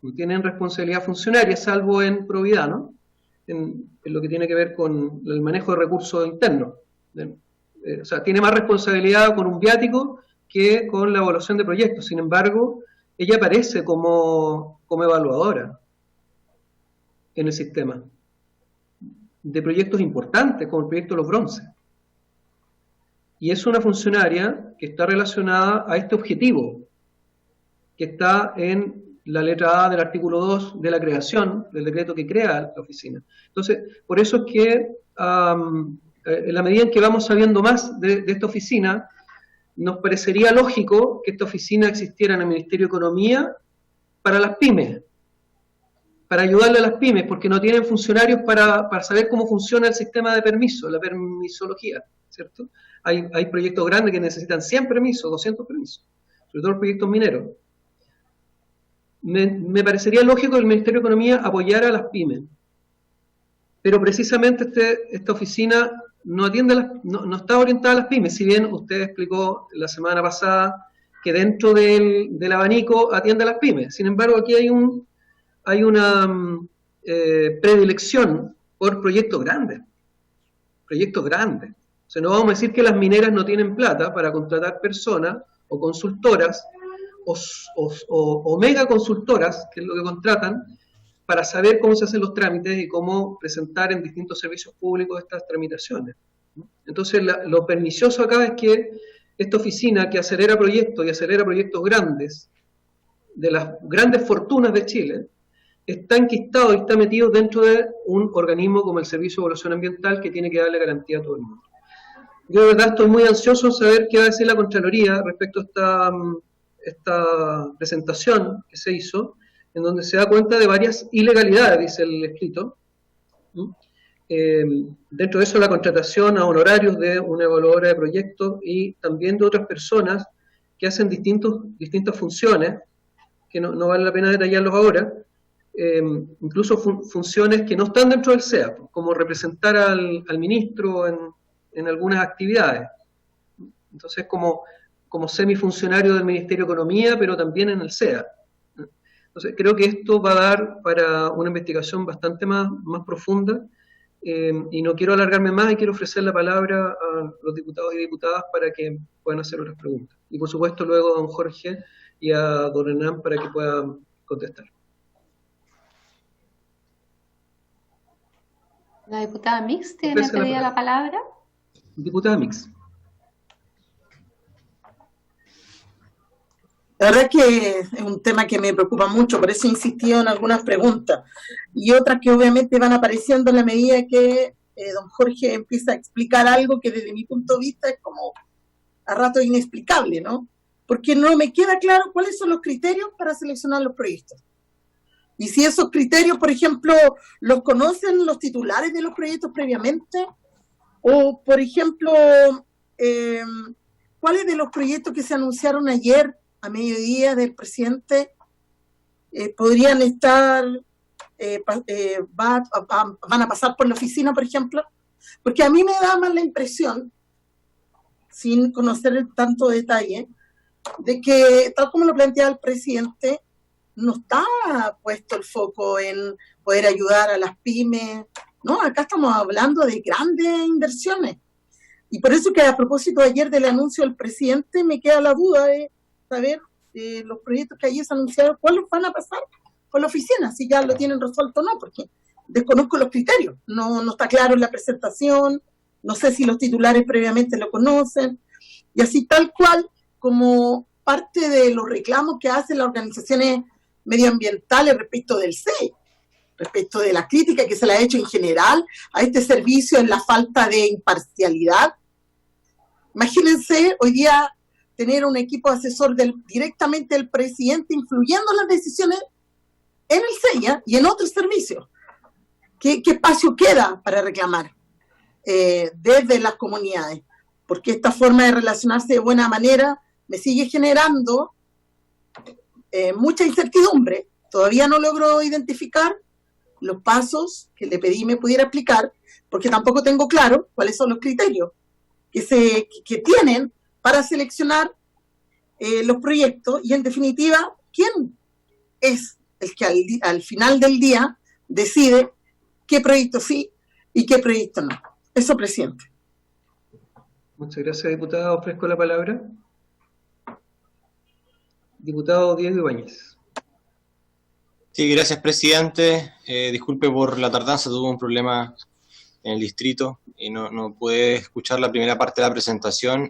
no tienen responsabilidad funcionaria, salvo en probidad, ¿no? En lo que tiene que ver con el manejo de recursos internos. O sea, tiene más responsabilidad con un viático que con la evaluación de proyectos. Sin embargo, ella aparece como evaluadora en el sistema de proyectos importantes, como el proyecto Los Bronces. Y es una funcionaria que está relacionada a este objetivo, que está en la letra A del artículo 2 de la creación, del decreto que crea la oficina. Entonces, por eso es que, en la medida en que vamos sabiendo más de esta oficina, nos parecería lógico que esta oficina existiera en el Ministerio de Economía para las pymes, para ayudarle a las pymes, porque no tienen funcionarios para saber cómo funciona el sistema de permisos, la permisología, ¿cierto? Hay proyectos grandes que necesitan 100 permisos, 200 permisos, sobre todo los proyectos mineros. Me parecería lógico que el Ministerio de Economía apoyara a las pymes, pero precisamente esta oficina no está orientada a las pymes, si bien usted explicó la semana pasada que dentro del abanico atiende a las pymes. Sin embargo, aquí hay una predilección por proyectos grandes. O sea, no vamos a decir que las mineras no tienen plata para contratar personas o consultoras o mega consultoras, que es lo que contratan, para saber cómo se hacen los trámites y cómo presentar en distintos servicios públicos estas tramitaciones. Entonces, lo pernicioso acá es que esta oficina que acelera proyectos y acelera proyectos grandes, de las grandes fortunas de Chile, está enquistado y está metido dentro de un organismo como el Servicio de Evaluación Ambiental, que tiene que darle garantía a todo el mundo. Yo de verdad estoy muy ansioso en saber qué va a decir la Contraloría respecto a esta presentación que se hizo, en donde se da cuenta de varias ilegalidades, dice el escrito, dentro de eso la contratación a honorarios de una evaluadora de proyectos y también de otras personas que hacen distintas funciones, que no vale la pena detallarlos ahora, incluso funciones que no están dentro del SEA, como representar al ministro en algunas actividades. Entonces, como semifuncionario del Ministerio de Economía, pero también en el SEA. Entonces, creo que esto va a dar para una investigación bastante más profunda, y no quiero alargarme más y quiero ofrecer la palabra a los diputados y diputadas para que puedan hacer otras preguntas. Y por supuesto luego a don Jorge y a don Hernán para que puedan contestar. La diputada Mix tiene pedida la palabra. Diputada Mix. La verdad que es un tema que me preocupa mucho, por eso he insistido en algunas preguntas. Y otras que obviamente van apareciendo en la medida que don Jorge empieza a explicar algo que desde mi punto de vista es como a rato inexplicable, ¿no? Porque no me queda claro cuáles son los criterios para seleccionar los proyectos. Y si esos criterios, por ejemplo, los conocen los titulares de los proyectos previamente, o, por ejemplo, ¿cuáles de los proyectos que se anunciaron ayer a mediodía del presidente podrían estar, van a pasar por la oficina, por ejemplo? Porque a mí me da más la impresión, sin conocer tanto detalle, de que, tal como lo planteaba el presidente, no está puesto el foco en poder ayudar a las pymes. No, acá estamos hablando de grandes inversiones. Y por eso que a propósito ayer del anuncio del presidente me queda la duda de saber los proyectos que ayer se anunciaron, ¿cuáles van a pasar por la oficina? Si ya lo tienen resuelto o no, porque desconozco los criterios. No está claro en la presentación, no sé si los titulares previamente lo conocen. Y así tal cual como parte de los reclamos que hacen las organizaciones medioambientales respecto del SEI, respecto de la crítica que se le ha hecho en general a este servicio en la falta de imparcialidad. Imagínense hoy día tener un equipo asesor directamente del presidente influyendo en las decisiones en el SEI y en otros servicios. ¿Qué espacio queda para reclamar desde las comunidades? Porque esta forma de relacionarse de buena manera me sigue generando mucha incertidumbre. Todavía no logro identificar los pasos que le pedí me pudiera explicar, porque tampoco tengo claro cuáles son los criterios que tienen para seleccionar los proyectos y, en definitiva, quién es el que al final del día decide qué proyecto sí y qué proyecto no. Eso, presidente. Muchas gracias, diputada. Ofrezco la palabra. Diputado Diego Ibáñez. Sí, gracias, presidente. Disculpe por la tardanza, tuve un problema en el distrito y no pude escuchar la primera parte de la presentación.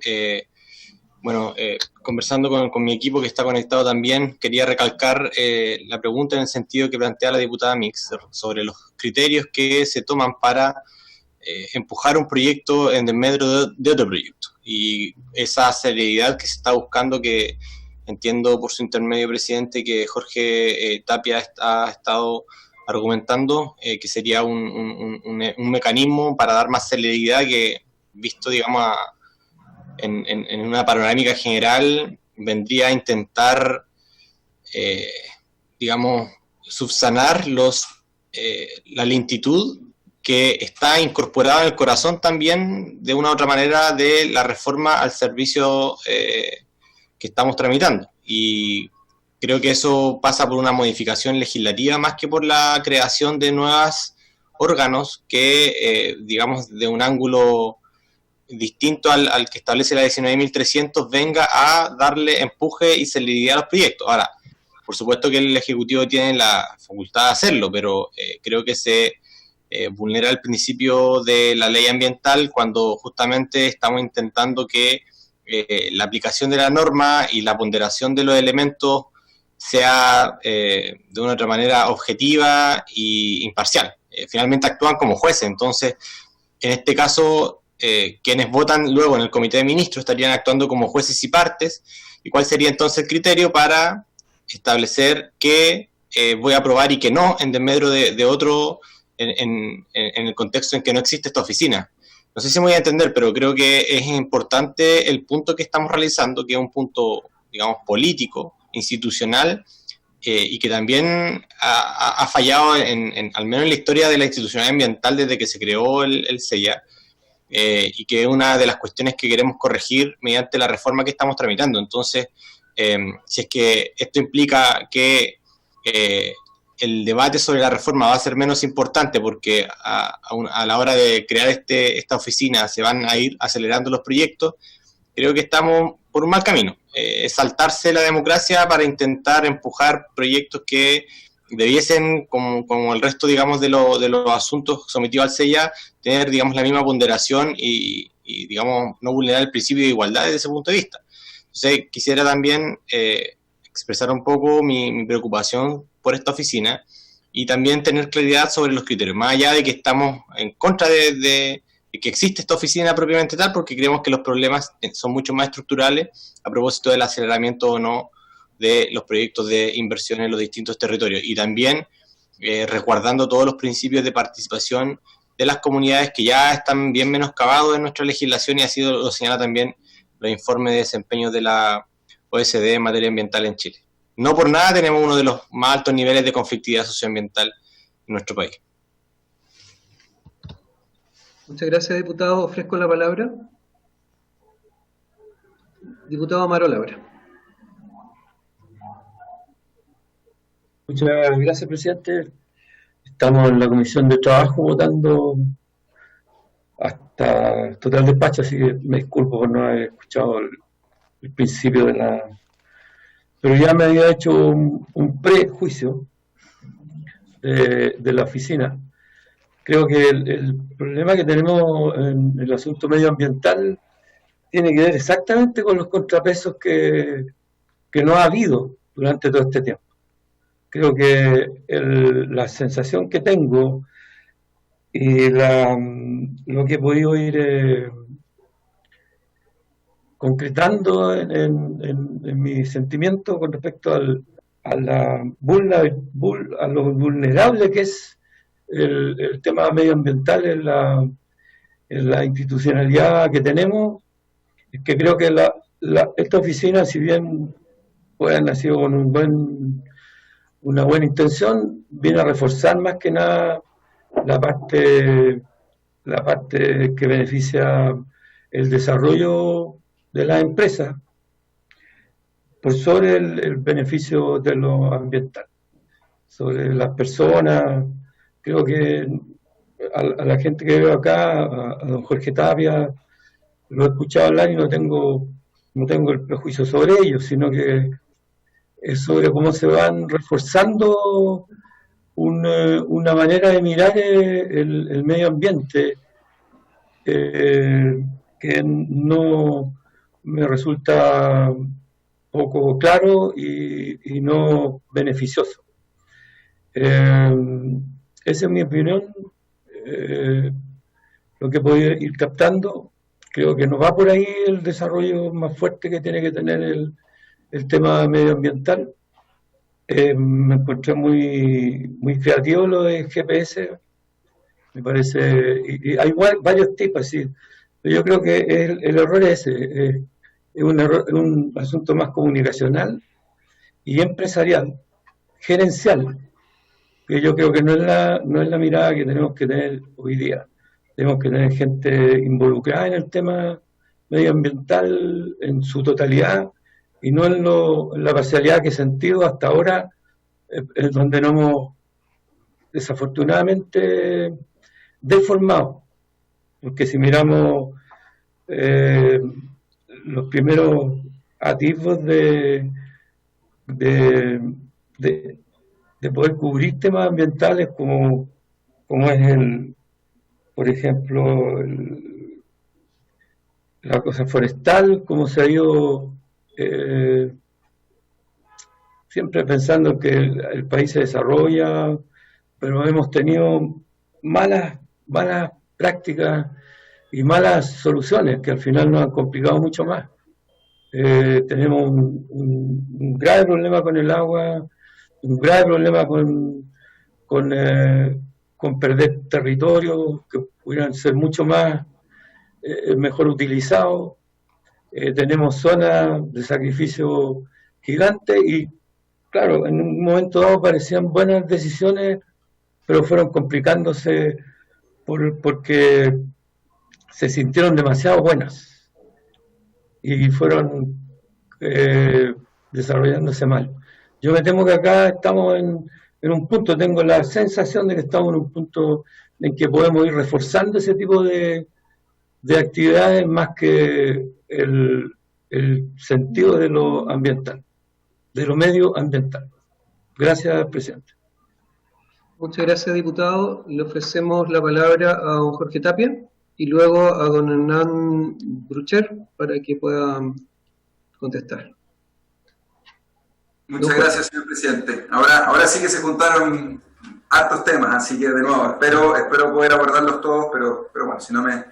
Conversando con mi equipo que está conectado también, quería recalcar la pregunta en el sentido que plantea la diputada Mix sobre los criterios que se toman para empujar un proyecto en desmedro de otro proyecto. Y esa celeridad que se está buscando, que entiendo por su intermedio, presidente, que Jorge Tapia ha estado argumentando, que sería un mecanismo para dar más celeridad que, visto, digamos, en una panorámica general, vendría a intentar, subsanar la lentitud que está incorporada en el corazón también, de una u otra manera, de la reforma al servicio que estamos tramitando. Y creo que eso pasa por una modificación legislativa más que por la creación de nuevos órganos que, de un ángulo distinto al que establece la 19.300, venga a darle empuje y celeridad a los proyectos. Ahora, por supuesto que el Ejecutivo tiene la facultad de hacerlo, pero creo que se vulnera el principio de la ley ambiental cuando justamente estamos intentando que la aplicación de la norma y la ponderación de los elementos sea de una u otra manera objetiva e imparcial. Finalmente actúan como jueces, entonces en este caso quienes votan luego en el Comité de Ministros estarían actuando como jueces y partes. ¿Y cuál sería entonces el criterio para establecer qué voy a aprobar y qué no en desmedro de otro en el contexto en que no existe esta oficina. No sé si me voy a entender, pero creo que es importante el punto que estamos realizando, que es un punto, digamos, político, institucional, y que también ha fallado, al menos en la historia de la institucionalidad ambiental desde que se creó el CEIA, y que es una de las cuestiones que queremos corregir mediante la reforma que estamos tramitando. Entonces, si es que esto implica que el debate sobre la reforma va a ser menos importante porque a la hora de crear esta oficina se van a ir acelerando los proyectos, creo que estamos por un mal camino. Saltarse la democracia para intentar empujar proyectos que debiesen, como el resto, digamos, de los asuntos sometidos al CEIA, tener, digamos, la misma ponderación y, digamos, no vulnerar el principio de igualdad desde ese punto de vista. Entonces, quisiera también expresar un poco mi preocupación por esta oficina y también tener claridad sobre los criterios, más allá de que estamos en contra de que existe esta oficina propiamente tal, porque creemos que los problemas son mucho más estructurales a propósito del aceleramiento o no de los proyectos de inversión en los distintos territorios, y también resguardando todos los principios de participación de las comunidades que ya están bien menoscabados en nuestra legislación, y así lo señala también los informes de desempeño de la OECD en materia ambiental en Chile. No por nada tenemos uno de los más altos niveles de conflictividad socioambiental en nuestro país. Muchas gracias, diputado. Ofrezco la palabra. Diputado Amaro Labra. Muchas gracias, presidente. Estamos en la Comisión de Trabajo votando hasta total despacho, así que me disculpo por no haber escuchado el principio de la... Pero ya me había hecho un prejuicio de la oficina. Creo que el problema que tenemos en el asunto medioambiental tiene que ver exactamente con los contrapesos que no ha habido durante todo este tiempo. Creo que la sensación que tengo y lo que he podido ir concretando en mi sentimiento con respecto a lo vulnerable que es el tema medioambiental en la institucionalidad que tenemos, es que creo que esta oficina, si bien puede haber nacido con una buena intención, viene a reforzar más que nada la parte que beneficia el desarrollo de las empresas por sobre el beneficio de lo ambiental, sobre las personas. Creo que a la gente que veo acá, a don Jorge Tapia, lo he escuchado hablar y no tengo el prejuicio sobre ellos, sino que es sobre cómo se van reforzando una manera de mirar el medio ambiente que no me resulta poco claro y no beneficioso. Esa es mi opinión, lo que puedo ir captando. Creo que no va por ahí el desarrollo más fuerte que tiene que tener el tema medioambiental. Me encontré muy creativo lo de GPS, me parece, y hay varios tipos, así, pero yo creo que el error es ese, es un asunto más comunicacional y empresarial, gerencial, que yo creo que no es la mirada que tenemos que tener hoy día. Tenemos que tener gente involucrada en el tema medioambiental en su totalidad y no en la parcialidad que he sentido hasta ahora, en donde nos hemos desafortunadamente deformado. Porque si miramos los primeros atisbos de poder cubrir temas ambientales como es por ejemplo, la cosa forestal, como se ha ido siempre pensando que el país se desarrolla, pero hemos tenido malas prácticas y malas soluciones que al final nos han complicado mucho más. Tenemos un grave problema con el agua, un grave problema con con perder territorio, que pudieran ser mucho más mejor utilizados. Tenemos zonas de sacrificio gigantes y, claro, en un momento dado parecían buenas decisiones, pero fueron complicándose porque se sintieron demasiado buenas y fueron desarrollándose mal. Yo me temo que acá estamos en un punto, tengo la sensación de que estamos en un punto en que podemos ir reforzando ese tipo de actividades más que el sentido de lo ambiental, de lo medioambiental. Gracias, presidente. Muchas gracias, diputado. Le ofrecemos la palabra a don Jorge Tapia y luego a don Hernán Brucher para que pueda contestar. Muchas gracias, señor presidente. Ahora sí que se juntaron hartos temas, así que de nuevo espero poder abordarlos todos, pero bueno, si no me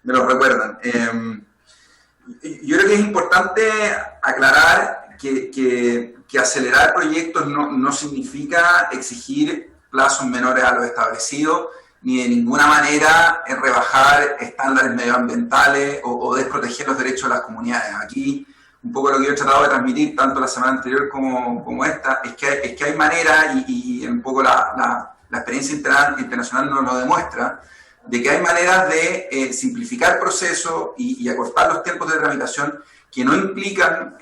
los recuerdan. Yo creo que es importante aclarar que acelerar proyectos no significa exigir plazos menores a los establecidos, ni de ninguna manera rebajar estándares medioambientales o desproteger los derechos de las comunidades. Aquí, un poco lo que yo he tratado de transmitir, tanto la semana anterior como esta, es que hay manera, y un poco la experiencia internacional nos lo demuestra, de que hay maneras de simplificar procesos y acortar los tiempos de tramitación que no implican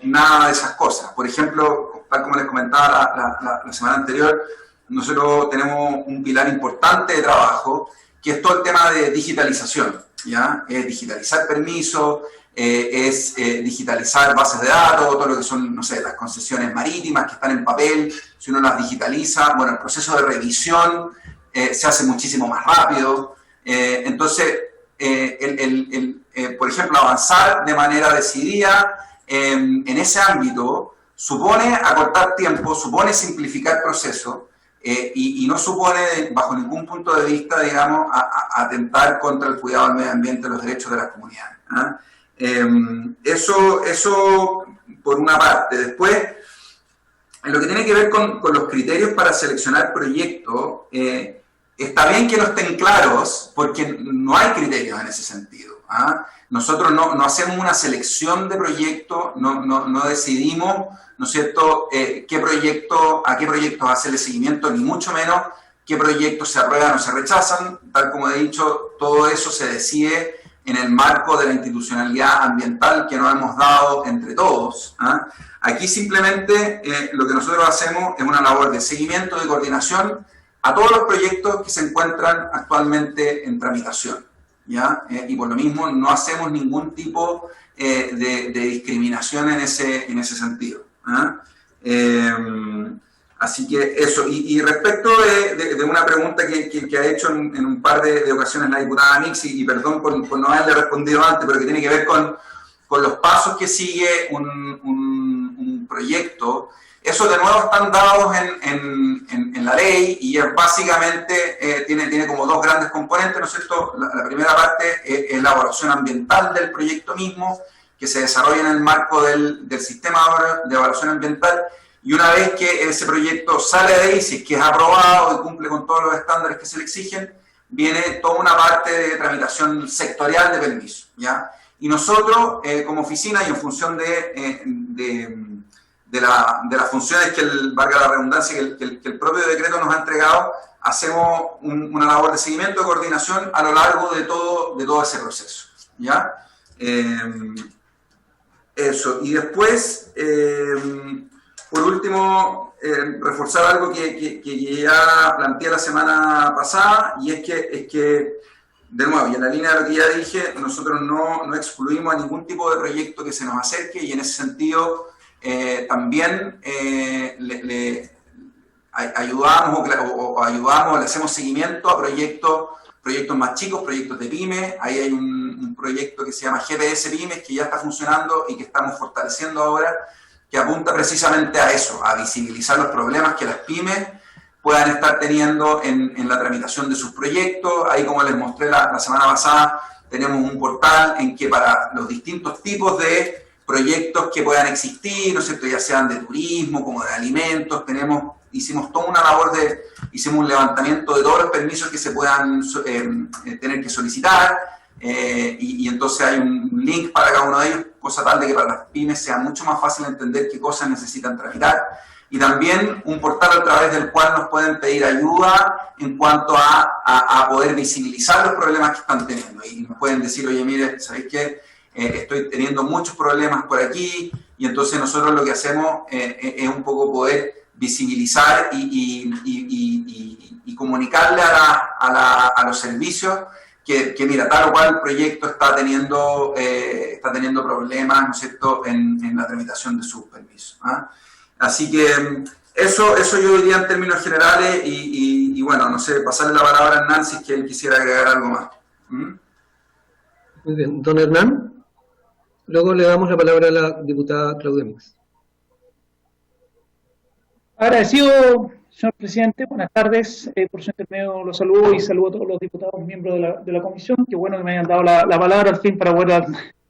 nada de esas cosas. Por ejemplo, tal como les comentaba la semana anterior, nosotros tenemos un pilar importante de trabajo, que es todo el tema de digitalización, ¿ya? Es digitalizar permisos, es digitalizar bases de datos, todo lo que son, no sé, las concesiones marítimas que están en papel, si uno las digitaliza, bueno, el proceso de revisión se hace muchísimo más rápido. Entonces, por ejemplo, avanzar de manera decidida en ese ámbito supone acortar tiempo, supone simplificar procesos, y no supone, bajo ningún punto de vista, digamos, atentar contra el cuidado del medio ambiente y los derechos de las comunidades. Eso por una parte. Después, en lo que tiene que ver con los criterios para seleccionar proyectos, está bien que no estén claros, porque no hay criterios en ese sentido. Nosotros no hacemos una selección de proyectos, no decidimos, ¿no es cierto?, a qué proyectos hacerle seguimiento, ni mucho menos qué proyectos se aprueban o se rechazan. Tal como he dicho, todo eso se decide en el marco de la institucionalidad ambiental que nos hemos dado entre todos. Aquí simplemente lo que nosotros hacemos es una labor de seguimiento, de coordinación a todos los proyectos que se encuentran actualmente en tramitación, ¿ya? Y por lo mismo no hacemos ningún tipo de discriminación en ese sentido. Así que eso. Y respecto de una pregunta que ha hecho en un par de ocasiones la diputada Mix, y perdón por no haberle respondido antes, pero que tiene que ver con los pasos que sigue un proyecto. Eso de nuevo están dados en la ley, y es básicamente tiene como dos grandes componentes, ¿no es cierto? La primera parte es la evaluación ambiental del proyecto mismo, que se desarrolla en el marco del sistema de evaluación ambiental, y una vez que ese proyecto sale de ahí, si es que es aprobado y cumple con todos los estándares que se le exigen, viene toda una parte de tramitación sectorial de permiso, ¿ya? Y nosotros, como oficina, y en función de las funciones valga la redundancia, que el propio decreto nos ha entregado, hacemos una labor de seguimiento, de coordinación a lo largo de todo ese proceso, ¿ya? Eso. Y después, por último, reforzar algo que ya planteé la semana pasada, y es que, de nuevo, y en la línea de lo que ya dije, nosotros no excluimos a ningún tipo de proyecto que se nos acerque, y en ese sentido también le ayudamos le hacemos seguimiento a proyectos más chicos, proyectos de pymes. Ahí hay un proyecto que se llama GPS Pymes, que ya está funcionando y que estamos fortaleciendo ahora, que apunta precisamente a eso, a visibilizar los problemas que las pymes puedan estar teniendo en la tramitación de sus proyectos. Ahí, como les mostré la semana pasada, tenemos un portal en que para los distintos tipos de proyectos que puedan existir, ¿no es cierto?, ya sean de turismo como de alimentos, tenemos hicimos toda una labor hicimos un levantamiento de todos los permisos que se puedan tener que solicitar, y entonces hay un link para cada uno de ellos, cosa tal de que para las pymes sea mucho más fácil entender qué cosas necesitan tramitar, y también un portal a través del cual nos pueden pedir ayuda en cuanto a poder visibilizar los problemas que están teniendo, y nos pueden decir, oye, mire, ¿sabéis qué? Estoy teniendo muchos problemas por aquí, y entonces nosotros lo que hacemos es un poco poder visibilizar y comunicarle a los servicios que mira, tal o cual proyecto está teniendo problemas, ¿no es cierto?, en la tramitación de sus permisos. Así que eso yo diría en términos generales, y bueno, no sé, pasarle la palabra a Hernán si es que él quisiera agregar algo más. Muy bien, don Hernán. Luego le damos la palabra a la diputada Claudia Mix. Agradecido, señor presidente. Buenas tardes. Por su intermedio los saludo y saludo a todos los diputados miembros de la comisión. Qué bueno que me hayan dado la palabra al fin para poder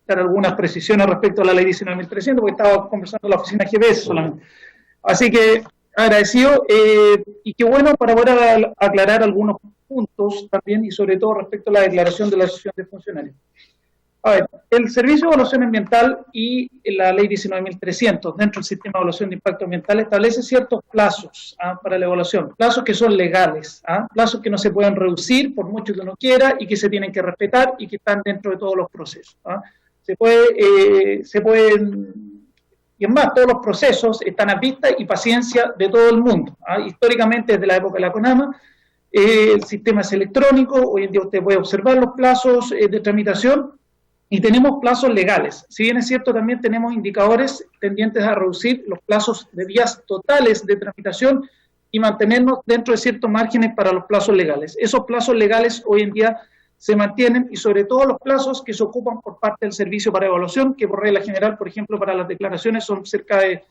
dar algunas precisiones respecto a la ley 19.300, porque estaba conversando en la oficina GPS solamente. Así que agradecido, y qué bueno para poder aclarar algunos puntos también, y sobre todo respecto a la declaración de la Asociación de Funcionarios. A ver, el Servicio de Evaluación Ambiental y la Ley 19.300, dentro del Sistema de Evaluación de Impacto Ambiental, establece ciertos plazos para la evaluación, plazos que son legales, plazos que no se pueden reducir por mucho que uno quiera y que se tienen que respetar y que están dentro de todos los procesos. Se pueden, y es más, todos los procesos están a vista y paciencia de todo el mundo. Históricamente, desde la época de la CONAMA, el sistema es electrónico, hoy en día usted puede observar los plazos de tramitación, y tenemos plazos legales. Si bien es cierto, también tenemos indicadores tendientes a reducir los plazos de días totales de tramitación y mantenernos dentro de ciertos márgenes para los plazos legales. Esos plazos legales hoy en día se mantienen, y sobre todo los plazos que se ocupan por parte del servicio para evaluación, que por regla general, por ejemplo, para las declaraciones son cerca de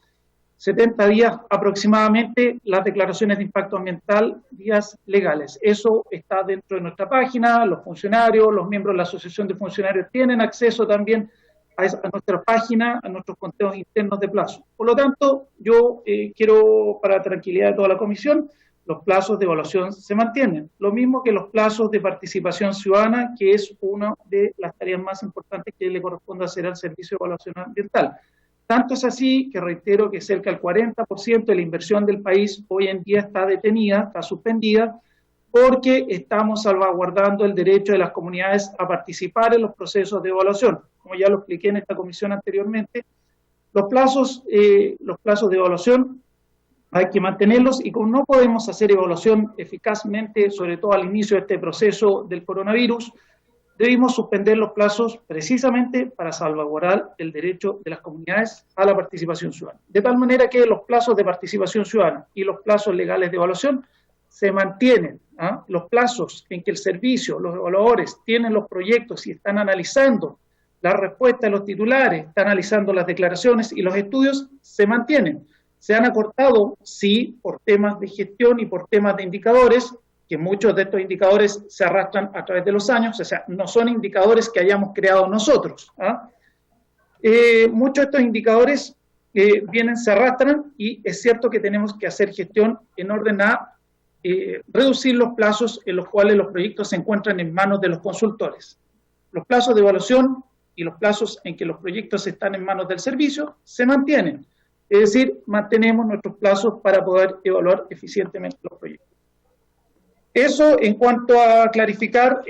70 días aproximadamente, las declaraciones de impacto ambiental, días legales. Eso está dentro de nuestra página, los funcionarios, los miembros de la Asociación de Funcionarios tienen acceso también a nuestra página, a nuestros conteos internos de plazo. Por lo tanto, yo quiero, para tranquilidad de toda la comisión, los plazos de evaluación se mantienen. Lo mismo que los plazos de participación ciudadana, que es una de las tareas más importantes que le corresponde hacer al Servicio de Evaluación Ambiental. Tanto es así que reitero que cerca del 40% de la inversión del país hoy en día está detenida, está suspendida, porque estamos salvaguardando el derecho de las comunidades a participar en los procesos de evaluación. Como ya lo expliqué en esta comisión anteriormente, los plazos de evaluación hay que mantenerlos, y como no podemos hacer evaluación eficazmente, sobre todo al inicio de este proceso del coronavirus, debimos suspender los plazos precisamente para salvaguardar el derecho de las comunidades a la participación ciudadana. De tal manera que los plazos de participación ciudadana y los plazos legales de evaluación se mantienen. Los plazos en que el servicio, los evaluadores tienen los proyectos y están analizando la respuesta de los titulares, están analizando las declaraciones y los estudios, se mantienen. Se han acortado, sí, por temas de gestión y por temas de indicadores, que muchos de estos indicadores se arrastran a través de los años, o sea, no son indicadores que hayamos creado nosotros. Muchos de estos indicadores se arrastran, y es cierto que tenemos que hacer gestión en orden a reducir los plazos en los cuales los proyectos se encuentran en manos de los consultores. Los plazos de evaluación y los plazos en que los proyectos están en manos del servicio se mantienen. Es decir, mantenemos nuestros plazos para poder evaluar eficientemente los proyectos. Eso en cuanto a clarificar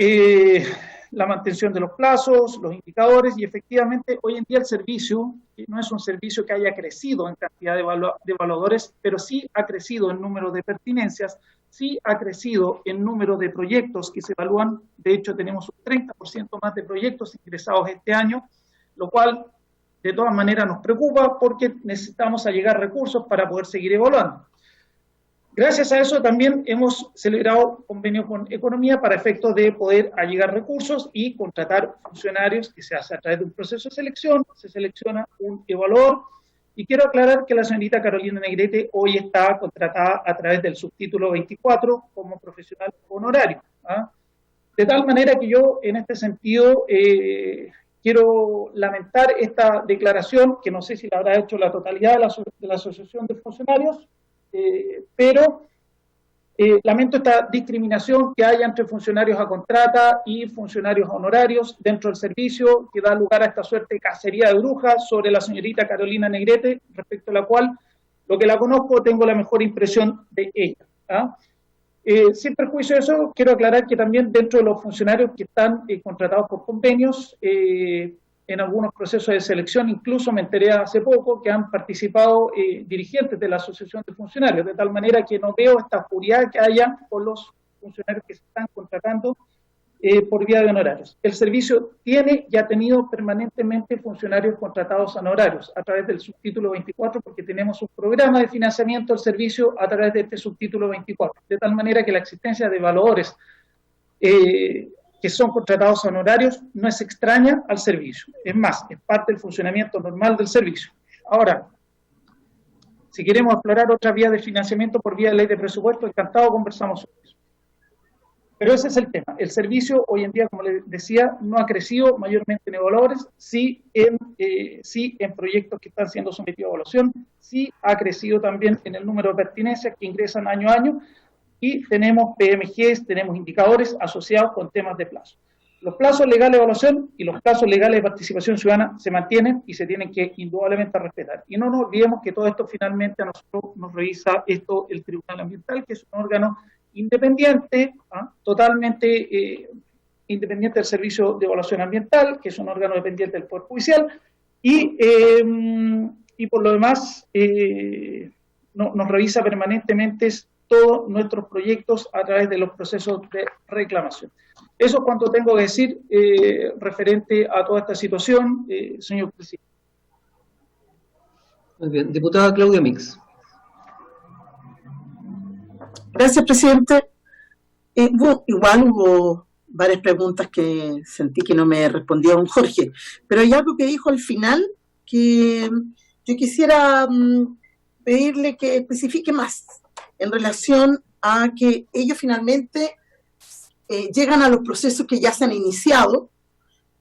la mantención de los plazos, los indicadores, y efectivamente hoy en día el servicio no es un servicio que haya crecido en cantidad de evaluadores, pero sí ha crecido en número de pertinencias, sí ha crecido en número de proyectos que se evalúan. De hecho, tenemos un 30% más de proyectos ingresados este año, lo cual de todas maneras nos preocupa porque necesitamos allegar recursos para poder seguir evaluando. Gracias a eso también hemos celebrado convenio con Economía para efectos de poder allegar recursos y contratar funcionarios, que se hace a través de un proceso de selección. Se selecciona un evaluador, y quiero aclarar que la señorita Carolina Negrete hoy está contratada a través del subtítulo 24 como profesional honorario. De tal manera que yo en este sentido quiero lamentar esta declaración, que no sé si la habrá hecho la totalidad de la Asociación de Funcionarios, pero lamento esta discriminación que haya entre funcionarios a contrata y funcionarios honorarios dentro del servicio, que da lugar a esta suerte de cacería de brujas sobre la señorita Carolina Negrete, respecto a la cual, lo que la conozco, tengo la mejor impresión de ella. ¿Ah? Sin perjuicio de eso, quiero aclarar que también dentro de los funcionarios que están contratados por convenios, en algunos procesos de selección, incluso me enteré hace poco que han participado dirigentes de la Asociación de Funcionarios, de tal manera que no veo esta furia que haya con los funcionarios que se están contratando por vía de honorarios. El servicio tiene y ha tenido permanentemente funcionarios contratados a honorarios a través del subtítulo 24, porque tenemos un programa de financiamiento del servicio a través de este subtítulo 24, de tal manera que la existencia de evaluadores que son contratados a honorarios no es extraña al servicio. Es más, es parte del funcionamiento normal del servicio. Ahora, si queremos explorar otras vías de financiamiento por vía de ley de presupuesto, encantado conversamos sobre eso. Pero ese es el tema. El servicio hoy en día, como les decía, no ha crecido mayormente en evaluadores, sí en proyectos que están siendo sometidos a evaluación, sí ha crecido también en el número de pertinencias que ingresan año a año, y tenemos PMGs, tenemos indicadores asociados con temas de plazo. Los plazos legales de evaluación y los plazos legales de participación ciudadana se mantienen y se tienen que indudablemente respetar. Y no nos olvidemos que todo esto finalmente a nosotros nos revisa el Tribunal Ambiental, que es un órgano independiente, totalmente independiente del Servicio de Evaluación Ambiental, que es un órgano dependiente del Poder Judicial, y por lo demás nos revisa permanentemente todos nuestros proyectos a través de los procesos de reclamación. Eso es cuanto tengo que decir referente a toda esta situación, señor presidente. Muy bien. Diputada Claudia Mix. Gracias, presidente. Igual hubo varias preguntas que sentí que no me respondió don Jorge, pero hay algo que dijo al final que yo quisiera pedirle que especifique más en relación a que ellos finalmente llegan a los procesos que ya se han iniciado,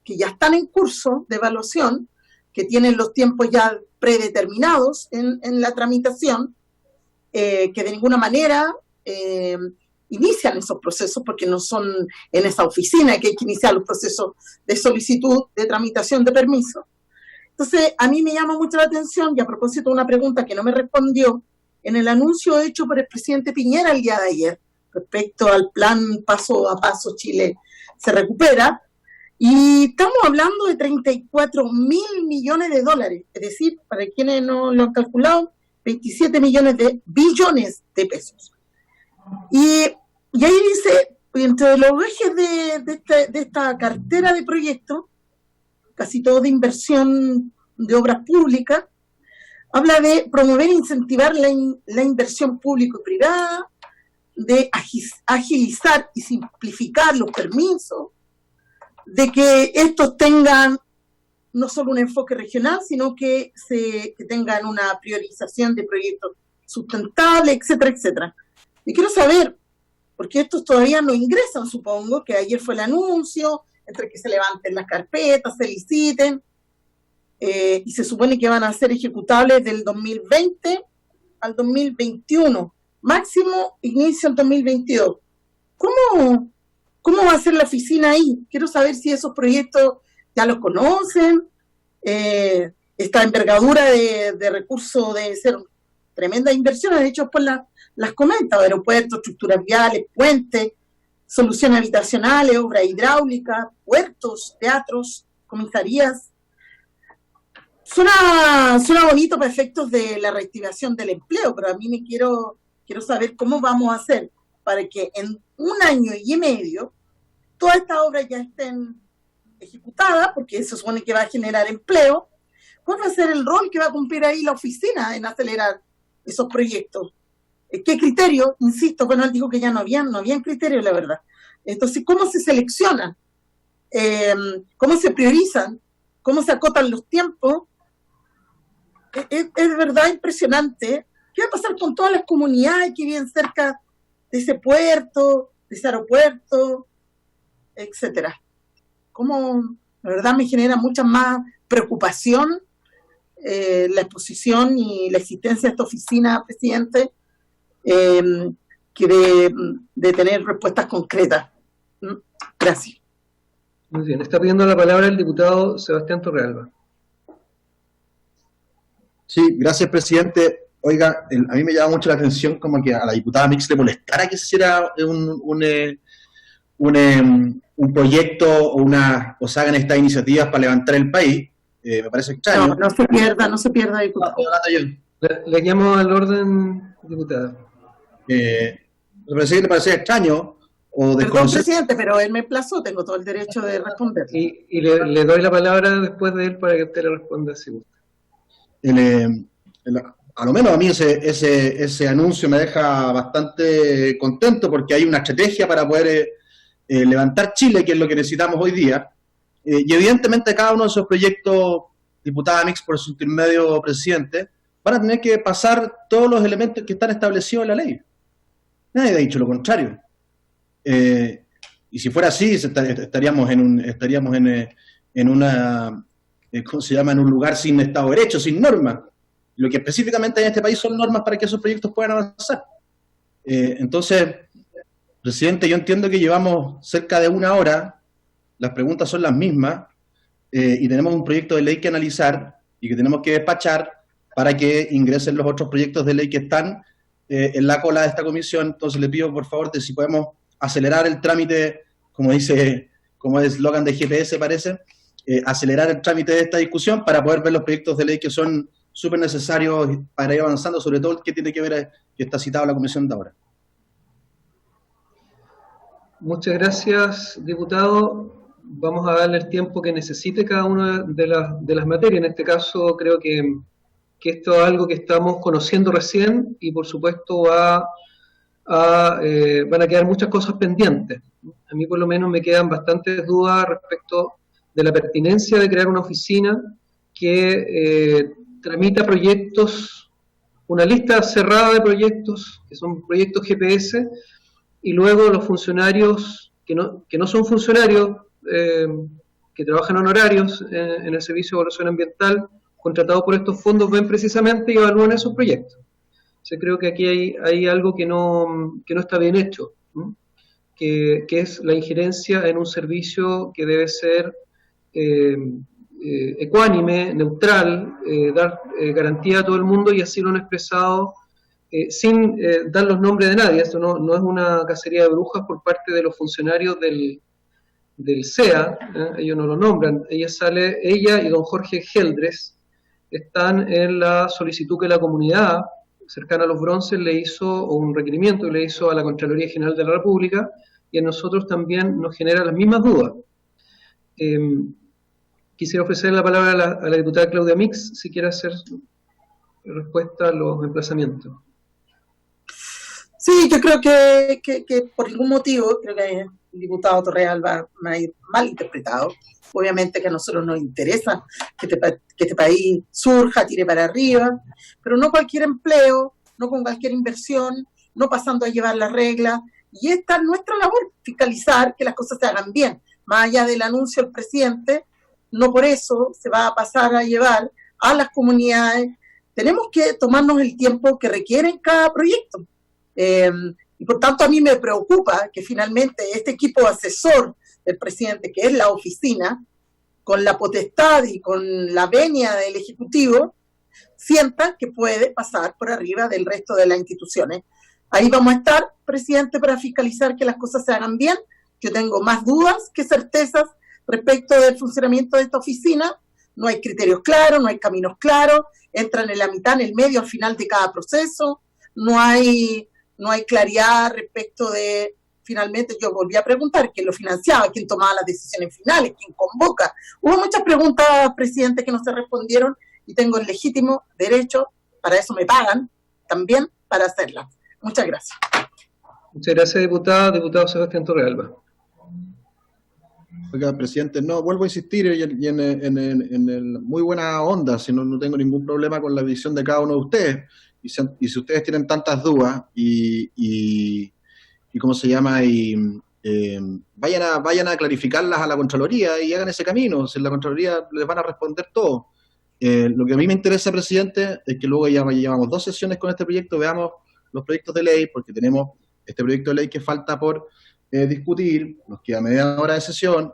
que ya están en curso de evaluación, que tienen los tiempos ya predeterminados en la tramitación, que de ninguna manera inician esos procesos porque no son en esa oficina que hay que iniciar los procesos de solicitud, de tramitación de permiso. Entonces, a mí me llama mucho la atención, y a propósito de una pregunta que no me respondió, en el anuncio hecho por el presidente Piñera el día de ayer, respecto al plan Paso a Paso Chile se recupera, y estamos hablando de 34.000 millones de dólares, es decir, para quienes no lo han calculado, 27 millones de billones de pesos. Y ahí dice, entre los ejes de esta cartera de proyectos, casi todo de inversión de obras públicas, habla de promover e incentivar la inversión público-privada, de agilizar y simplificar los permisos, de que estos tengan no solo un enfoque regional, sino que tengan una priorización de proyectos sustentables, etcétera, etcétera. Y quiero saber, porque estos todavía no ingresan, supongo, que ayer fue el anuncio, entre que se levanten las carpetas, se liciten, y se supone que van a ser ejecutables del 2020 al 2021, máximo inicio el 2022. ¿Cómo va a ser la oficina ahí? Quiero saber si esos proyectos ya los conocen, esta envergadura de recursos debe ser tremendas inversiones, de hecho después las comenta, aeropuertos, estructuras viales, puentes, soluciones habitacionales, obras hidráulicas, puertos, teatros, comisarías. Suena bonito para efectos de la reactivación del empleo, pero a mí quiero saber cómo vamos a hacer para que en 1 año y medio todas estas obras ya estén ejecutadas, porque eso supone que va a generar empleo. ¿Cuál va a ser el rol que va a cumplir ahí la oficina en acelerar esos proyectos? ¿Qué criterio? Insisto, bueno, él dijo que ya no habían criterios, la verdad. Entonces, ¿cómo se seleccionan? ¿Cómo se priorizan? ¿Cómo se acotan los tiempos? Es de verdad impresionante. ¿Qué va a pasar con todas las comunidades que viven cerca de ese puerto, de ese aeropuerto, etcétera? La verdad me genera mucha más preocupación la exposición y la existencia de esta oficina, presidente, que de tener respuestas concretas. Gracias. Muy bien, está pidiendo la palabra el diputado Sebastián Torrealba. Sí, gracias, presidente. Oiga, a mí me llama mucho la atención como que a la diputada Mix le molestara que hiciera un proyecto o se hagan estas iniciativas para levantar el país. Me parece extraño. No se pierda, diputado. Le llamo al orden, diputada. Le parece extraño o Perdón, presidente, pero él me emplazó, tengo todo el derecho de responder. Y le doy la palabra después de él para que usted le responda si gusta. A lo menos a mí ese anuncio me deja bastante contento porque hay una estrategia para poder levantar Chile, que es lo que necesitamos hoy día. Y evidentemente cada uno de esos proyectos, diputada Mix por su intermedio, presidente, van a tener que pasar todos los elementos que están establecidos en la ley. Nadie ha dicho lo contrario. Y si fuera así, estaríamos en un lugar sin Estado de Derecho, sin normas. Lo que específicamente en este país son normas para que esos proyectos puedan avanzar. Entonces, presidente, yo entiendo que llevamos cerca de 1 hora, las preguntas son las mismas, y tenemos un proyecto de ley que analizar y que tenemos que despachar para que ingresen los otros proyectos de ley que están en la cola de esta comisión. Entonces le pido, por favor, si podemos acelerar el trámite, como es eslogan de GPS, parece, acelerar el trámite de esta discusión para poder ver los proyectos de ley que son súper necesarios para ir avanzando, sobre todo el que tiene que ver, que está citado en la comisión de ahora. Muchas gracias, diputado. Vamos a darle el tiempo que necesite cada una de las materias. En este caso, creo que esto es algo que estamos conociendo recién y, por supuesto, van a quedar muchas cosas pendientes. A mí, por lo menos, me quedan bastantes dudas respecto de la pertinencia de crear una oficina que tramita proyectos, una lista cerrada de proyectos, que son proyectos GPS, y luego los funcionarios que no son funcionarios, que trabajan honorarios en el Servicio de Evaluación Ambiental, contratados por estos fondos, ven precisamente y evalúan esos proyectos. O sea, creo que aquí hay algo que no está bien hecho, ¿no? Que es la injerencia en un servicio que debe ser ecuánime, neutral, dar garantía a todo el mundo, y así lo han expresado sin dar los nombres de nadie. Esto no es una cacería de brujas por parte de los funcionarios del CEA, ellos no lo nombran. Ella y don Jorge Geldres están en la solicitud que la comunidad cercana a Los Bronces le hizo, o un requerimiento que le hizo a la Contraloría General de la República, y a nosotros también nos genera las mismas dudas. Quisiera ofrecer la palabra a la diputada Claudia Mix, si quiere hacer respuesta a los emplazamientos. Sí, yo creo que por ningún motivo, creo que el diputado Torrealba me ha mal interpretado. Obviamente que a nosotros nos interesa que este país surja, tire para arriba, pero no cualquier empleo, no con cualquier inversión, no pasando a llevar las reglas. Y esta es nuestra labor, fiscalizar que las cosas se hagan bien. Más allá del anuncio del presidente, no por eso se va a pasar a llevar a las comunidades. Tenemos que tomarnos el tiempo que requiere cada proyecto. Y por tanto a mí me preocupa que finalmente este equipo asesor del presidente, que es la oficina, con la potestad y con la venia del Ejecutivo, sienta que puede pasar por arriba del resto de las instituciones. Ahí vamos a estar, presidente, para fiscalizar que las cosas se hagan bien. Yo tengo más dudas que certezas respecto del funcionamiento de esta oficina. No hay criterios claros, no hay caminos claros, entran en la mitad, en el medio, al final de cada proceso. No hay claridad respecto de, finalmente yo volví a preguntar quién lo financiaba, quién tomaba las decisiones finales, quién convoca. Hubo muchas preguntas, presidente, que no se respondieron y tengo el legítimo derecho, para eso me pagan también, para hacerlas. Muchas gracias. Muchas gracias, diputado Sebastián Torrealba. Oiga, presidente, no, vuelvo a insistir y en muy buena onda, si no tengo ningún problema con la visión de cada uno de ustedes. Y si ustedes tienen tantas dudas y ¿cómo se llama? Vayan a clarificarlas a la Contraloría y hagan ese camino. Si la Contraloría les van a responder todo. Lo que a mí me interesa, presidente, es que luego ya llevamos 2 sesiones con este proyecto, veamos los proyectos de ley, porque tenemos este proyecto de ley que falta por discutir, nos queda media hora de sesión,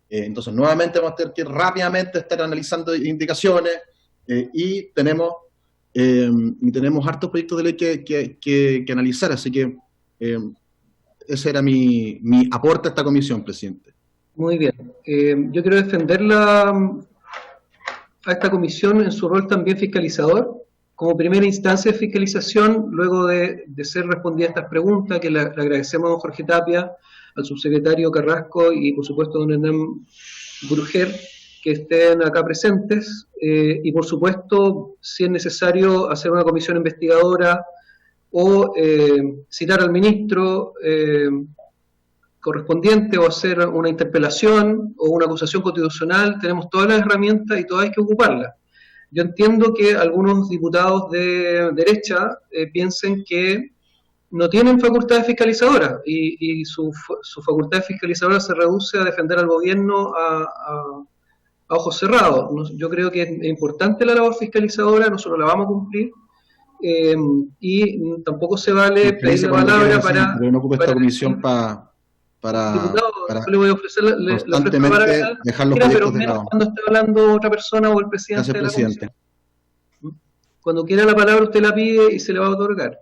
entonces nuevamente vamos a tener que rápidamente estar analizando indicaciones, y tenemos hartos proyectos de ley que analizar, así que ese era mi aporte a esta comisión, presidente. Muy bien. Yo quiero defender a esta comisión en su rol también fiscalizador, como primera instancia de fiscalización, luego de ser respondida estas preguntas, que le agradecemos a don Jorge Tapia, al subsecretario Carrasco y por supuesto a don Hernán Brujer, que estén acá presentes, y por supuesto, si es necesario hacer una comisión investigadora o citar al ministro correspondiente o hacer una interpelación o una acusación constitucional, tenemos todas las herramientas y todas hay que ocuparlas. Yo entiendo que algunos diputados de derecha piensen que no tienen facultades fiscalizadoras y su facultad fiscalizadora se reduce a defender al gobierno a ojos cerrados. Yo creo que es importante la labor fiscalizadora, nosotros la vamos a cumplir, y tampoco se vale pedir la palabra para... No ocupe esta comisión para diputado, yo le voy a ofrecer constantemente dejar los proyectos de lado. Cuando esté hablando otra persona o el presidente de la comisión. Cuando quiera la palabra usted la pide y se le va a otorgar.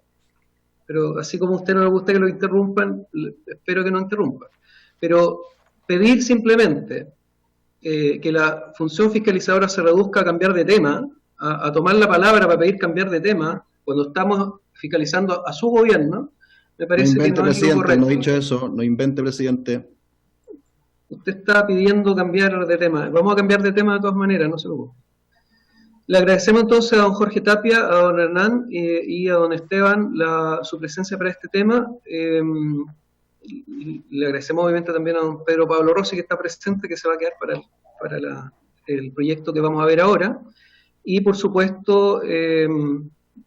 Pero así como a usted no le gusta que lo interrumpan, espero que no interrumpa. Pero pedir simplemente que la función fiscalizadora se reduzca a cambiar de tema, a tomar la palabra para pedir cambiar de tema, cuando estamos fiscalizando a su gobierno, me parece no invente, que no es lo correcto. No he dicho eso, no invente, presidente. Usted está pidiendo cambiar de tema. Vamos a cambiar de tema de todas maneras, no se preocupe. Le agradecemos entonces a don Jorge Tapia, a don Hernán y a don Esteban su presencia para este tema. Le agradecemos obviamente también a don Pedro Pablo Rossi, que está presente, que se va a quedar para el proyecto que vamos a ver ahora. Y por supuesto,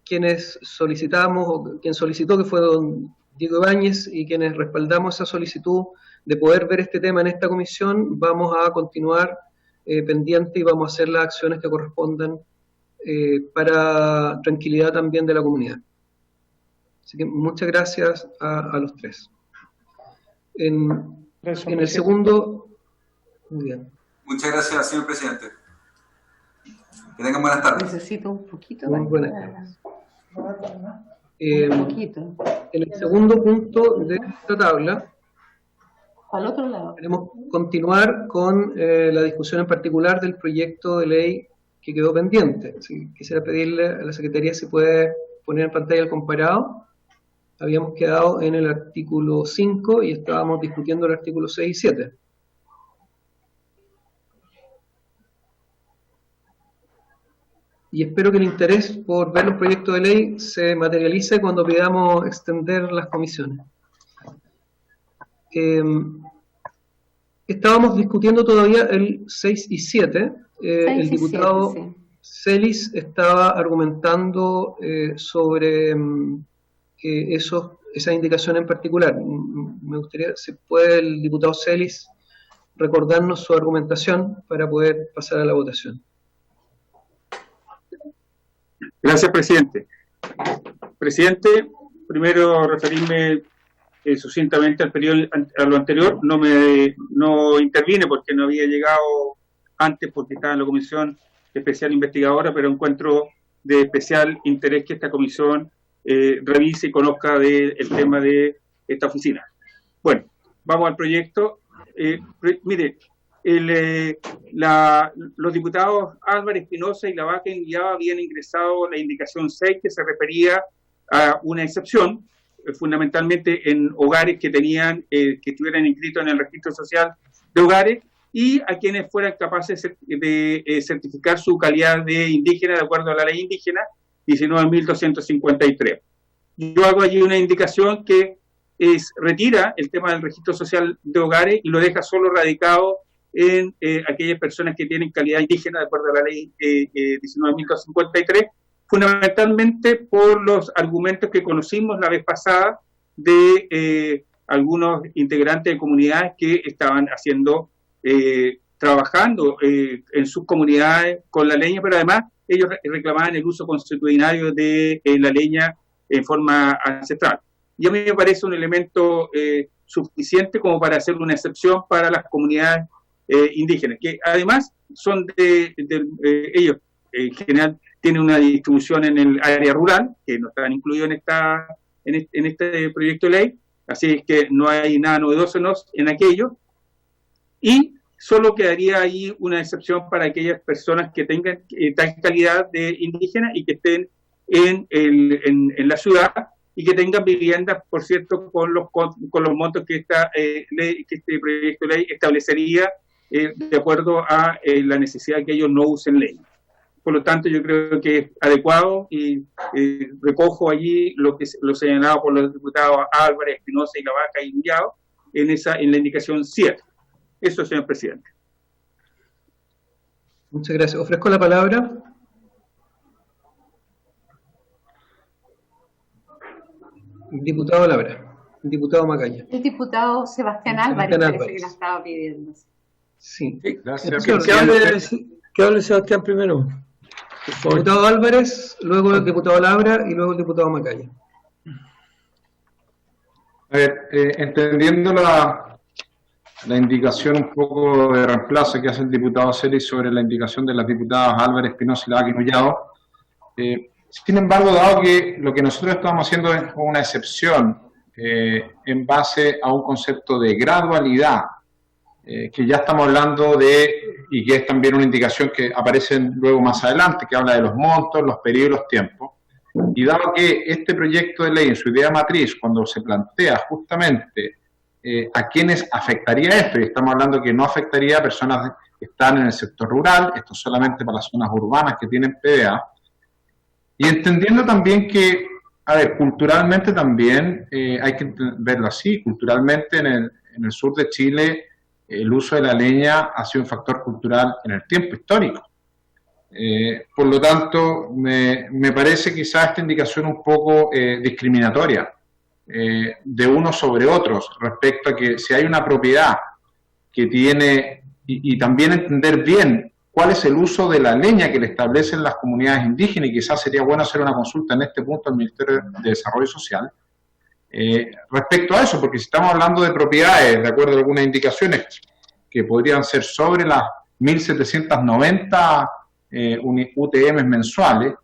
quienes solicitamos, o quien solicitó, que fue don Diego Ibáñez, y quienes respaldamos esa solicitud de poder ver este tema en esta comisión, vamos a continuar pendiente y vamos a hacer las acciones que correspondan para tranquilidad también de la comunidad. Así que muchas gracias a los tres. En el segundo... Muy bien. Muchas gracias, señor presidente. Que tengan buenas tardes. Necesito un poquito. Muy buenas tardes. En el segundo punto de esta tabla, al otro lado, queremos continuar con la discusión en particular del proyecto de ley que quedó pendiente. Así, quisiera pedirle a la Secretaría si puede poner en pantalla el comparado. Habíamos quedado en el artículo 5 y estábamos discutiendo el artículo 6 y 7. Y espero que el interés por ver los proyectos de ley se materialice cuando pidamos extender las comisiones. Estábamos discutiendo todavía el 6 y 7. El diputado Celis estaba argumentando sobre esa indicación en particular. Me gustaría, si puede el diputado Celis recordarnos su argumentación para poder pasar a la votación. Gracias, presidente. Presidente, primero referirme sucintamente a lo anterior. No intervine porque no había llegado antes, porque estaba en la comisión especial investigadora, pero encuentro de especial interés que esta comisión revise y conozca el tema de esta oficina. Bueno, vamos al proyecto. Mire, los diputados Álvarez, Espinosa y Lavaken ya habían ingresado la indicación 6, que se refería a una excepción, fundamentalmente en hogares que estuvieran inscritos en el registro social de hogares, y a quienes fueran capaces de certificar su calidad de indígena de acuerdo a la ley indígena 19.253. Yo hago allí una indicación que retira el tema del registro social de hogares y lo deja solo radicado en aquellas personas que tienen calidad indígena de acuerdo a la ley 19.253, fundamentalmente por los argumentos que conocimos la vez pasada de algunos integrantes de comunidades que estaban trabajando en sus comunidades con la leña, pero además ellos reclamaban el uso consuetudinario de la leña en forma ancestral. Y a mí me parece un elemento suficiente como para hacer una excepción para las comunidades indígenas, que además son ellos en general tienen una distribución en el área rural, que no están incluidos en este proyecto de ley, así es que no hay nada novedoso en aquello, y solo quedaría ahí una excepción para aquellas personas que tengan tal calidad de indígena y que estén en la ciudad y que tengan viviendas, por cierto, con los montos que este proyecto de ley establecería de acuerdo a la necesidad de que ellos no usen leña. Por lo tanto, yo creo que es adecuado y recojo allí lo señalado por los diputados Álvarez, Espinosa y Lavaca y Millado en la indicación 7. Eso, señor presidente. Muchas gracias. Ofrezco la palabra. Diputado Labra. Diputado Macaya. El diputado Sebastián Álvarez parece que la estaba pidiendo. Sí. Gracias. Que hable Sebastián primero. Diputado Álvarez, luego el diputado Labra y luego el diputado Macaya. A ver, entendiendo la indicación un poco de reemplazo que hace el diputado Celis sobre la indicación de las diputadas Álvarez, Espinosa y Lavaca y Mellado, sin embargo, dado que lo que nosotros estamos haciendo es una excepción en base a un concepto de gradualidad, que ya estamos hablando y que es también una indicación que aparece luego más adelante, que habla de los montos, los periodos y los tiempos, y dado que este proyecto de ley en su idea matriz, cuando se plantea justamente a quienes afectaría esto, y estamos hablando que no afectaría a personas que están en el sector rural, esto solamente para las zonas urbanas que tienen PDA, y entendiendo también que, a ver, culturalmente también hay que verlo así, culturalmente en el sur de Chile el uso de la leña ha sido un factor cultural en el tiempo histórico. Por lo tanto, me parece quizás esta indicación un poco discriminatoria de unos sobre otros respecto a que si hay una propiedad que tiene, y también entender bien cuál es el uso de la leña que le establecen las comunidades indígenas, y quizás sería bueno hacer una consulta en este punto al Ministerio de Desarrollo Social, respecto a eso, porque si estamos hablando de propiedades, de acuerdo a algunas indicaciones que podrían ser sobre las 1.790 UTM mensuales,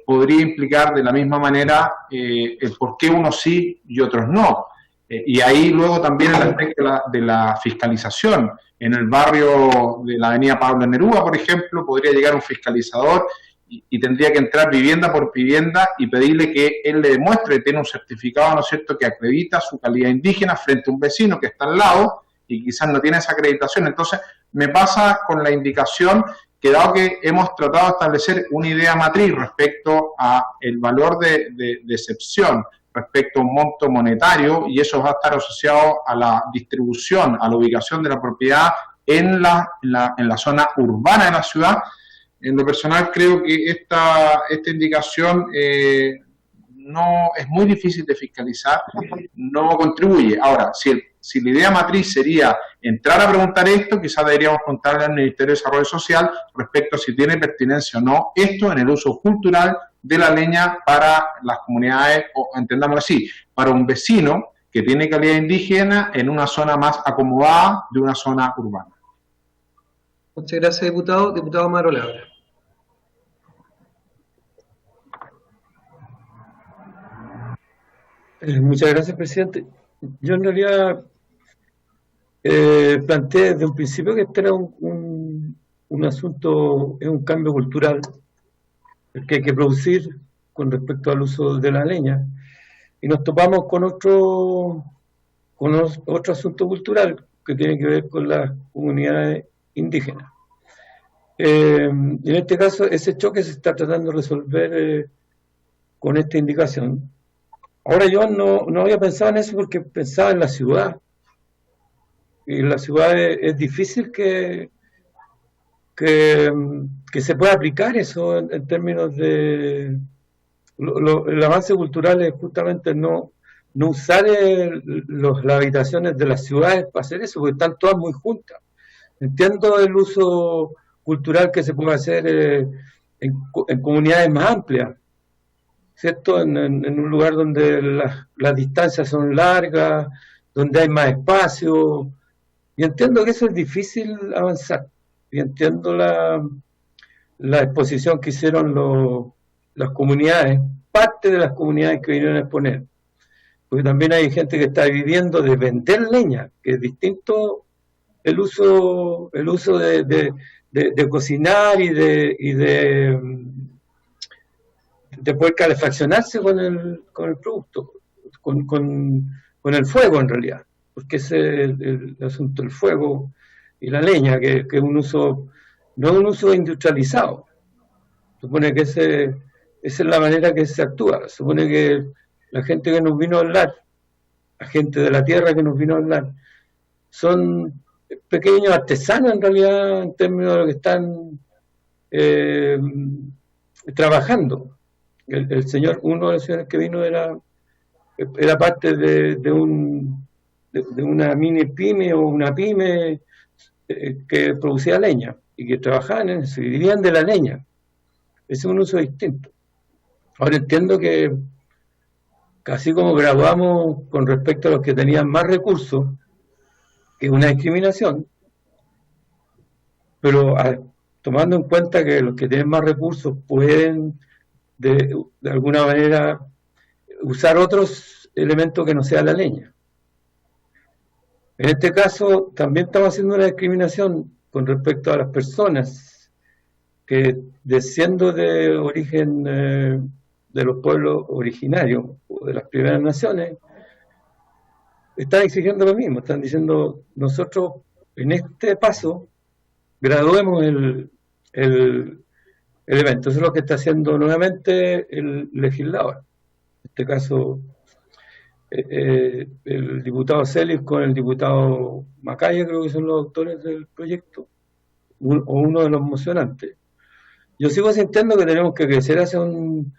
podría implicar de la misma manera el por qué unos sí y otros no. Y ahí luego también el aspecto de la fiscalización. En el barrio de la avenida Pablo Neruda, por ejemplo, podría llegar un fiscalizador y tendría que entrar vivienda por vivienda y pedirle que él le demuestre que tiene un certificado, ¿no es cierto?, que acredita su calidad indígena frente a un vecino que está al lado y quizás no tiene esa acreditación. Entonces, me pasa con la indicación que, dado que hemos tratado de establecer una idea matriz respecto a el valor de excepción, respecto a un monto monetario, y eso va a estar asociado a la distribución, a la ubicación de la propiedad en la zona urbana de la ciudad, en lo personal creo que esta indicación no es muy difícil de fiscalizar, no contribuye. Ahora, si la idea matriz sería entrar a preguntar esto, quizás deberíamos contarle al Ministerio de Desarrollo Social respecto a si tiene pertinencia o no esto en el uso cultural de la leña para las comunidades, o entendámoslo así, para un vecino que tiene calidad indígena en una zona más acomodada de una zona urbana. Muchas gracias, diputado. Diputado Amaro Labra. Muchas gracias, presidente. Yo en realidad planteé desde un principio que este era un asunto, es un cambio cultural el que hay que producir con respecto al uso de la leña, y nos topamos con otro asunto cultural que tiene que ver con las comunidades indígenas. En este caso, ese choque se está tratando de resolver con esta indicación. Ahora yo no había pensado en eso porque pensaba en la ciudad. Y en la ciudad es difícil que se pueda aplicar eso en términos de... el avance cultural es justamente no usar las habitaciones de las ciudades para hacer eso, porque están todas muy juntas. Entiendo el uso cultural que se puede hacer en comunidades más amplias, ¿cierto? En un lugar donde las distancias son largas, donde hay más espacio, y entiendo que eso es difícil avanzar, y entiendo la exposición que hicieron las comunidades, parte de las comunidades que vinieron a exponer, porque también hay gente que está viviendo de vender leña, que es distinto el uso de cocinar y de poder calefaccionarse con el producto, con el fuego en realidad, porque ese es el asunto, el fuego y la leña, que es un uso, no es un uso industrializado. Supone que esa es la manera que se actúa. Supone que la gente que nos vino a hablar, la gente de la tierra que nos vino a hablar, son pequeños artesanos en realidad en términos de lo que están trabajando. El señor, uno de los señores que vino era parte de una mini pyme o una pyme que producía leña y que trabajaban en eso y vivían de la leña. Ese es un uso distinto. Ahora entiendo que casi como graduamos con respecto a los que tenían más recursos, que es una discriminación, pero tomando en cuenta que los que tienen más recursos pueden de alguna manera usar otros elementos que no sea la leña. En este caso también estamos haciendo una discriminación con respecto a las personas que, siendo de origen de los pueblos originarios o de las primeras naciones, están exigiendo lo mismo, están diciendo nosotros en este paso graduemos el evento. Eso es lo que está haciendo nuevamente el legislador. En este caso, el diputado Celis con el diputado Macaya, creo que son los autores del proyecto, o uno de los mocionantes. Yo sigo sintiendo que tenemos que crecer hacia un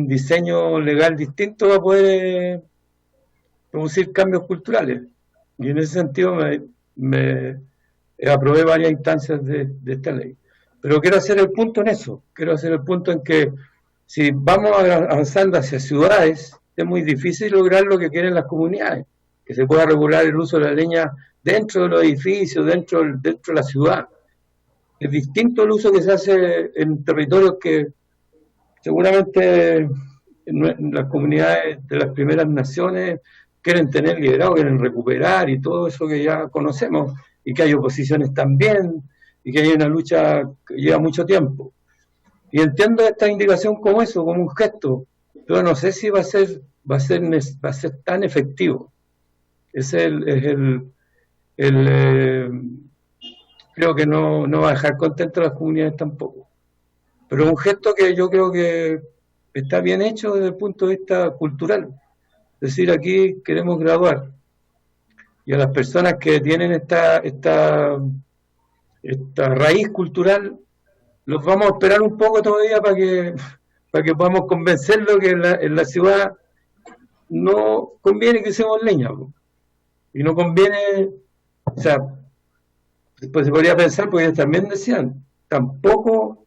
diseño legal distinto para poder producir cambios culturales. Y en ese sentido me aprobé varias instancias de esta ley. Pero quiero hacer el punto en eso. Quiero hacer el punto en que si vamos avanzando hacia ciudades, es muy difícil lograr lo que quieren las comunidades, que se pueda regular el uso de la leña dentro de los edificios, dentro de la ciudad. Es distinto el uso que se hace en territorios que seguramente en las comunidades de las primeras naciones quieren tener liderado, quieren recuperar y todo eso que ya conocemos, y que hay oposiciones también, y que hay una lucha que lleva mucho tiempo. Y entiendo esta indicación como eso, como un gesto, pero no sé si va a ser tan efectivo. Creo que no va a dejar contentos a las comunidades tampoco. Pero un gesto que yo creo que está bien hecho desde el punto de vista cultural. Es decir, aquí queremos graduar. Y a las personas que tienen esta raíz cultural, los vamos a esperar un poco todavía para que podamos convencerlos que en la ciudad no conviene que usemos leña. Y no conviene, o sea, después se podría pensar, porque ellos también decían, tampoco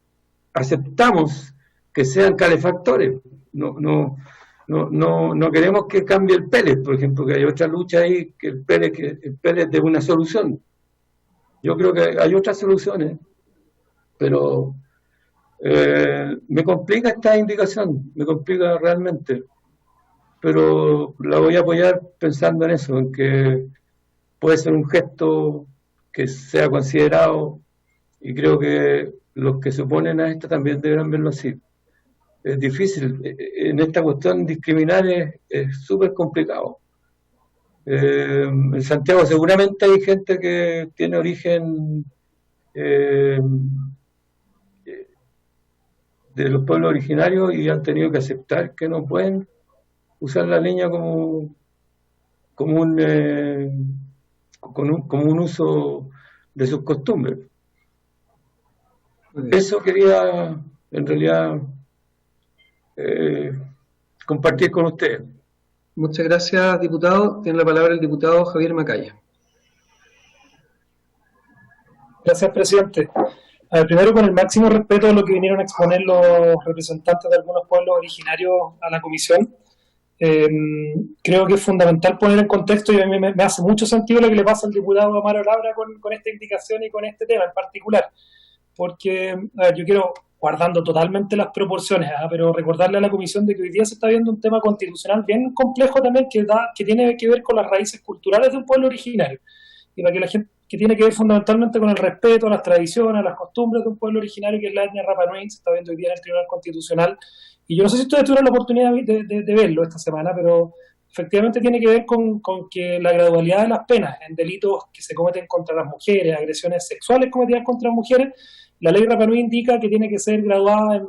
aceptamos que sean calefactores. No queremos que cambie el pellet, por ejemplo, que hay otra lucha ahí, que el pellet es una solución. Yo creo que hay otras soluciones, pero me complica esta indicación, me complica realmente, pero la voy a apoyar pensando en eso, en que puede ser un gesto que sea considerado, y creo que los que se oponen a esto también deberán verlo así. Es difícil, en esta cuestión discriminar es súper complicado. En Santiago seguramente hay gente que tiene origen de los pueblos originarios y han tenido que aceptar que no pueden usar la leña como un uso de sus costumbres. Eso quería en realidad compartir con ustedes. Muchas gracias, diputado. Tiene la palabra el diputado Javier Macaya. Gracias, presidente. A ver, primero, con el máximo respeto a lo que vinieron a exponer los representantes de algunos pueblos originarios a la comisión, creo que es fundamental poner en contexto, y a mí me hace mucho sentido lo que le pasa al diputado Amaro Labra con esta indicación y con este tema en particular, porque a ver, yo quiero, guardando totalmente las proporciones, pero recordarle a la comisión de que hoy día se está viendo un tema constitucional bien complejo también que tiene que ver con las raíces culturales de un pueblo originario, y para que la gente, que tiene que ver fundamentalmente con el respeto a las tradiciones, a las costumbres de un pueblo originario que es la etnia Rapa Nui, se está viendo hoy día en el Tribunal Constitucional. Y yo no sé si ustedes tuvieron la oportunidad de verlo esta semana, pero efectivamente tiene que ver con que la gradualidad de las penas en delitos que se cometen contra las mujeres, agresiones sexuales cometidas contra las mujeres, la ley Rapa Nui indica que tiene que ser graduada en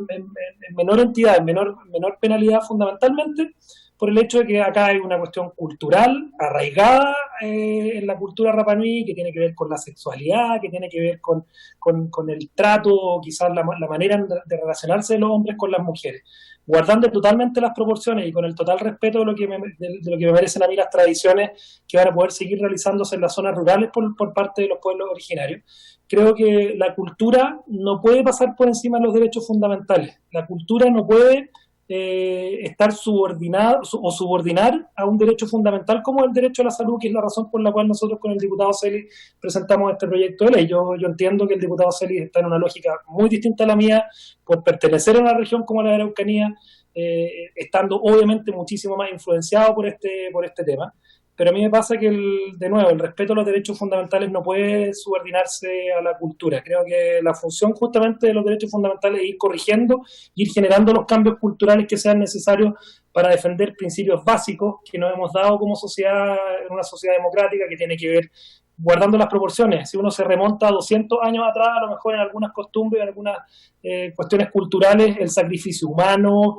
menor entidad, en menor penalidad, fundamentalmente por el hecho de que acá hay una cuestión cultural arraigada en la cultura Rapa Nui, que tiene que ver con la sexualidad, que tiene que ver con el trato, quizás la manera de relacionarse de los hombres con las mujeres, guardando totalmente las proporciones y con el total respeto de lo que me merecen a mí las tradiciones que van a poder seguir realizándose en las zonas rurales por parte de los pueblos originarios. Creo que la cultura no puede pasar por encima de los derechos fundamentales. La cultura no puede estar subordinado o subordinar a un derecho fundamental como el derecho a la salud, que es la razón por la cual nosotros con el diputado Celis presentamos este proyecto de ley. Yo entiendo que el diputado Celis está en una lógica muy distinta a la mía, por pertenecer a una región como la de la Araucanía, estando obviamente muchísimo más influenciado por este tema. Pero a mí me pasa que, de nuevo, el respeto a los derechos fundamentales no puede subordinarse a la cultura. Creo que la función justamente de los derechos fundamentales es ir corrigiendo, ir generando los cambios culturales que sean necesarios para defender principios básicos que nos hemos dado como sociedad, en una sociedad democrática, que tiene que ver, guardando las proporciones. Si uno se remonta a 200 años atrás, a lo mejor en algunas costumbres, en algunas cuestiones culturales, el sacrificio humano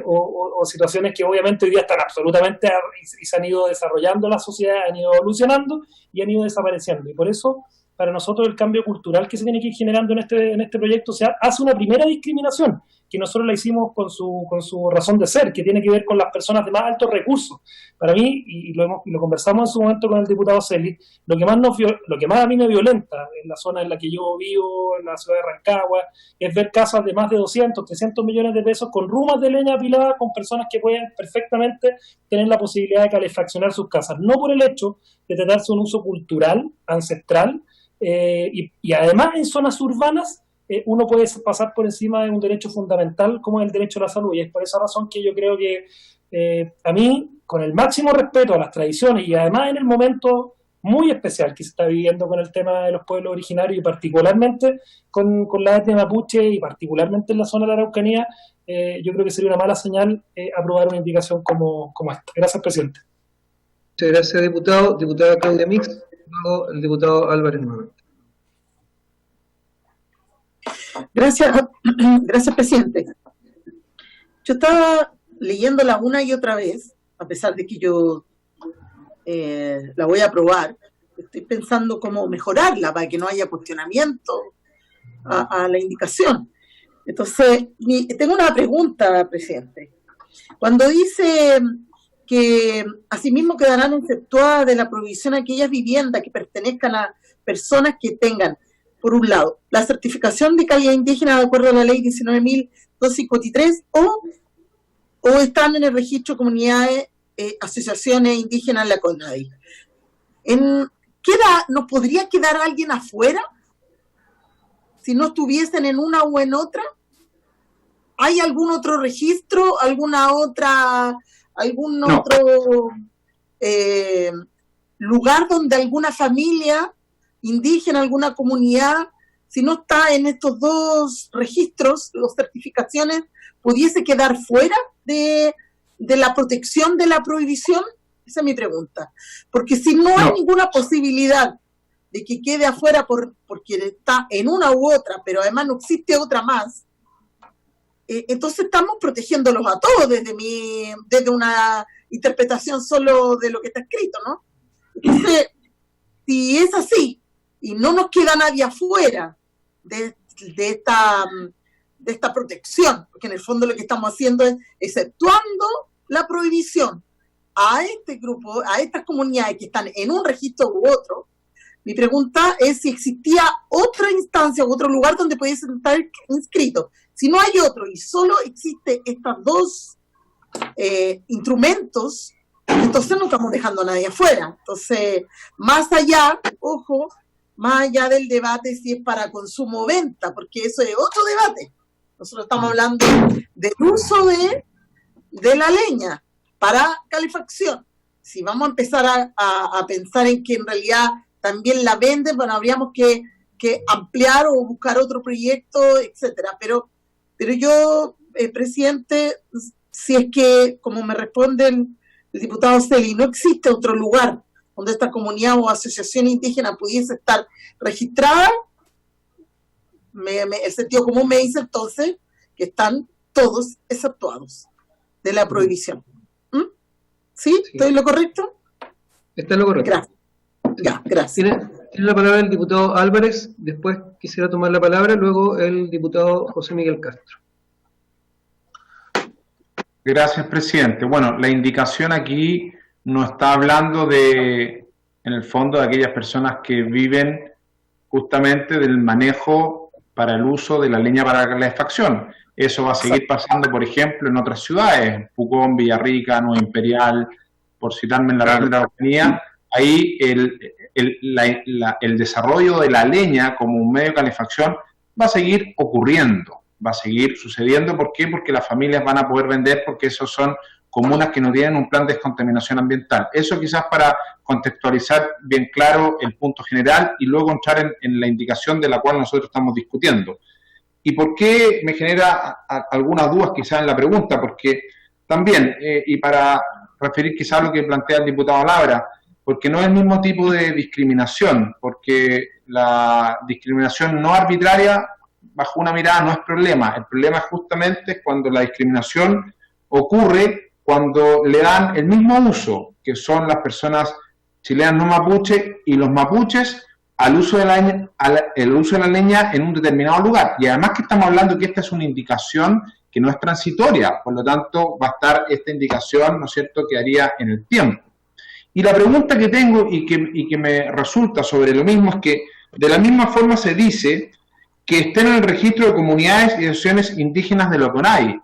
o situaciones que obviamente hoy día están absolutamente y se han ido desarrollando, las sociedades han ido evolucionando y han ido desapareciendo. Y por eso, para nosotros, el cambio cultural que se tiene que ir generando en este proyecto hace una primera discriminación, que nosotros la hicimos con su razón de ser, que tiene que ver con las personas de más altos recursos. Para mí, y lo conversamos en su momento con el diputado Celis, lo que más a mí me violenta en la zona en la que yo vivo, en la ciudad de Rancagua, es ver casas de más de 200, 300 millones de pesos con rumas de leña apiladas, con personas que pueden perfectamente tener la posibilidad de calefaccionar sus casas, no por el hecho de tratarse de un uso cultural, ancestral, y además en zonas urbanas uno puede pasar por encima de un derecho fundamental como es el derecho a la salud, y es por esa razón que yo creo que a mí, con el máximo respeto a las tradiciones y además en el momento muy especial que se está viviendo con el tema de los pueblos originarios y particularmente con la etnia mapuche y particularmente en la zona de la Araucanía, yo creo que sería una mala señal aprobar una indicación como esta. Gracias, presidente. Muchas gracias, diputado. Diputada Claudia Mix, luego el diputado Álvarez nuevamente. Gracias, presidente. Yo estaba leyéndola una y otra vez, a pesar de que yo la voy a aprobar. Estoy pensando cómo mejorarla para que no haya cuestionamiento a la indicación. Entonces, tengo una pregunta, presidente. Cuando dice que asimismo quedarán exceptuadas de la prohibición aquellas viviendas que pertenezcan a personas que tengan, por un lado, la certificación de calidad indígena de acuerdo a la ley 19.253 o están en el registro de comunidades, asociaciones indígenas en la CONADI. ¿Nos podría quedar alguien afuera si no estuviesen en una o en otra? ¿Hay algún otro registro, algún otro lugar donde alguna familia indígena, alguna comunidad, si no está en estos dos registros, las certificaciones, pudiese quedar fuera de la protección de la prohibición? Esa es mi pregunta. Porque si no hay ninguna posibilidad de que quede afuera porque está en una u otra, pero además no existe otra más, entonces estamos protegiéndolos a todos desde una interpretación solo de lo que está escrito, ¿no? Entonces, si es así, y no nos queda nadie afuera de esta protección, porque en el fondo lo que estamos haciendo es exceptuando la prohibición a este grupo, a estas comunidades que están en un registro u otro, Mi pregunta es si existía otra instancia u otro lugar donde pudiese estar inscrito. Si no hay otro y solo existe estos dos instrumentos, entonces no estamos dejando a nadie afuera. Entonces, más allá, ojo, más allá del debate si es para consumo o venta, porque eso es otro debate. Nosotros estamos hablando del uso de la leña para calefacción. Si vamos a empezar a pensar en que en realidad también la venden, bueno, habríamos que ampliar o buscar otro proyecto, etcétera. Pero yo, presidente, si es que, como me responde el diputado Celi, no existe otro lugar donde esta comunidad o asociación indígena pudiese estar registrada, el sentido común me dice entonces que están todos exceptuados de la prohibición. ¿Sí? ¿Estoy en lo correcto? Está en lo correcto. Gracias. Ya, gracias. Tiene la palabra el diputado Álvarez, después quisiera tomar la palabra, luego el diputado José Miguel Castro. Gracias, presidente. Bueno, la indicación aquí no está hablando en el fondo, de aquellas personas que viven justamente del manejo para el uso de la leña para la calefacción. Eso va a seguir pasando, por ejemplo, en otras ciudades, Pucón, Villarrica, Nueva Imperial, por citarme en la región de la Araucanía. Ahí el desarrollo de la leña como un medio de calefacción va a seguir ocurriendo, va a seguir sucediendo. ¿Por qué? Porque las familias van a poder vender, porque esos son comunas que no tienen un plan de descontaminación ambiental. Eso quizás para contextualizar bien claro el punto general y luego entrar en la indicación de la cual nosotros estamos discutiendo. ¿Y por qué me genera algunas dudas quizás en la pregunta? Porque también, y para referir quizás a lo que plantea el diputado Labra, porque no es el mismo tipo de discriminación, porque la discriminación no arbitraria, bajo una mirada, no es problema. El problema es justamente cuando la discriminación ocurre cuando le dan el mismo uso, que son las personas chilenas no mapuche y los mapuches, al uso de el uso de la leña en un determinado lugar. Y además que estamos hablando que esta es una indicación que no es transitoria, por lo tanto va a estar esta indicación, ¿no es cierto?, que haría en el tiempo. Y la pregunta que tengo y que me resulta sobre lo mismo es que de la misma forma se dice que estén en el registro de comunidades y asociaciones indígenas de Loconay.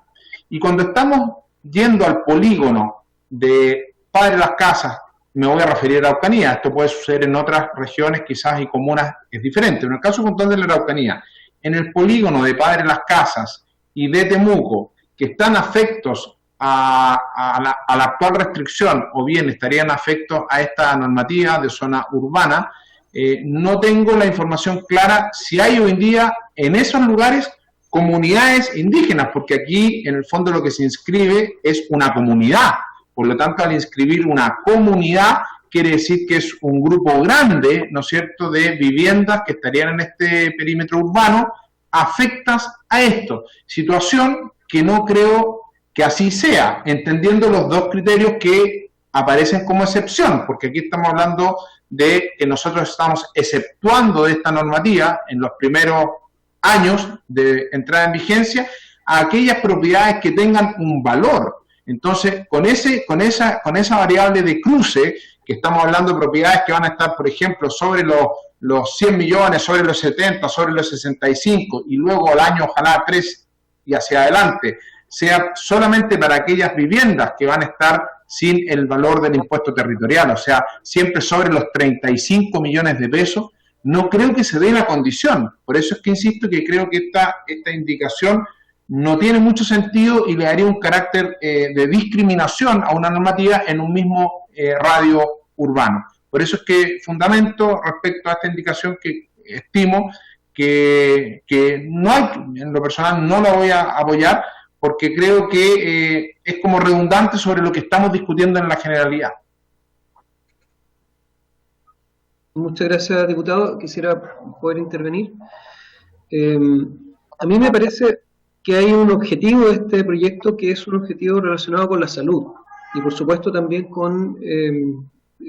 Y cuando estamos yendo al polígono de Padre Las Casas, me voy a referir a la Araucanía, esto puede suceder en otras regiones quizás y comunas es diferente, pero en el caso puntual de la Araucanía, en el polígono de Padre Las Casas y de Temuco, que están afectos a la actual restricción o bien estarían afectos a esta normativa de zona urbana, no tengo la información clara si hay hoy en día en esos lugares comunidades indígenas, porque aquí en el fondo lo que se inscribe es una comunidad. Por lo tanto, al inscribir una comunidad, quiere decir que es un grupo grande, ¿no es cierto?, de viviendas que estarían en este perímetro urbano afectas a esto. Situación que no creo que así sea, entendiendo los dos criterios que aparecen como excepción, porque aquí estamos hablando de que nosotros estamos exceptuando de esta normativa en los primeros años de entrada en vigencia a aquellas propiedades que tengan un valor. Entonces, con esa variable de cruce, que estamos hablando de propiedades que van a estar, por ejemplo, sobre los 100 millones, sobre los 70, sobre los 65, y luego al año, ojalá 3 y hacia adelante, sea solamente para aquellas viviendas que van a estar sin el valor del impuesto territorial, o sea, siempre sobre los 35 millones de pesos, no creo que se dé la condición. Por eso es que insisto que creo que esta indicación no tiene mucho sentido y le daría un carácter de discriminación a una normativa en un mismo radio urbano. Por eso es que fundamento respecto a esta indicación que estimo que no hay, en lo personal no la voy a apoyar, porque creo que es como redundante sobre lo que estamos discutiendo en la generalidad. Muchas gracias, diputado. Quisiera poder intervenir. A mí me parece que hay un objetivo de este proyecto que es un objetivo relacionado con la salud y por supuesto también con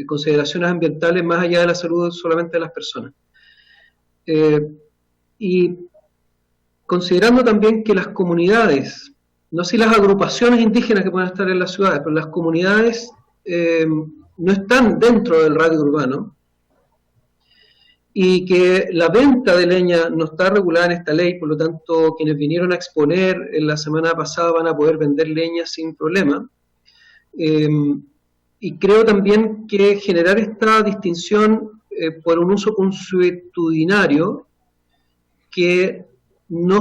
consideraciones ambientales más allá de la salud solamente de las personas. Y considerando también que las comunidades, no sé si las agrupaciones indígenas que pueden estar en las ciudades, pero las comunidades no están dentro del radio urbano, y que la venta de leña no está regulada en esta ley, por lo tanto, quienes vinieron a exponer en la semana pasada van a poder vender leña sin problema. Y creo también que generar esta distinción por un uso consuetudinario que no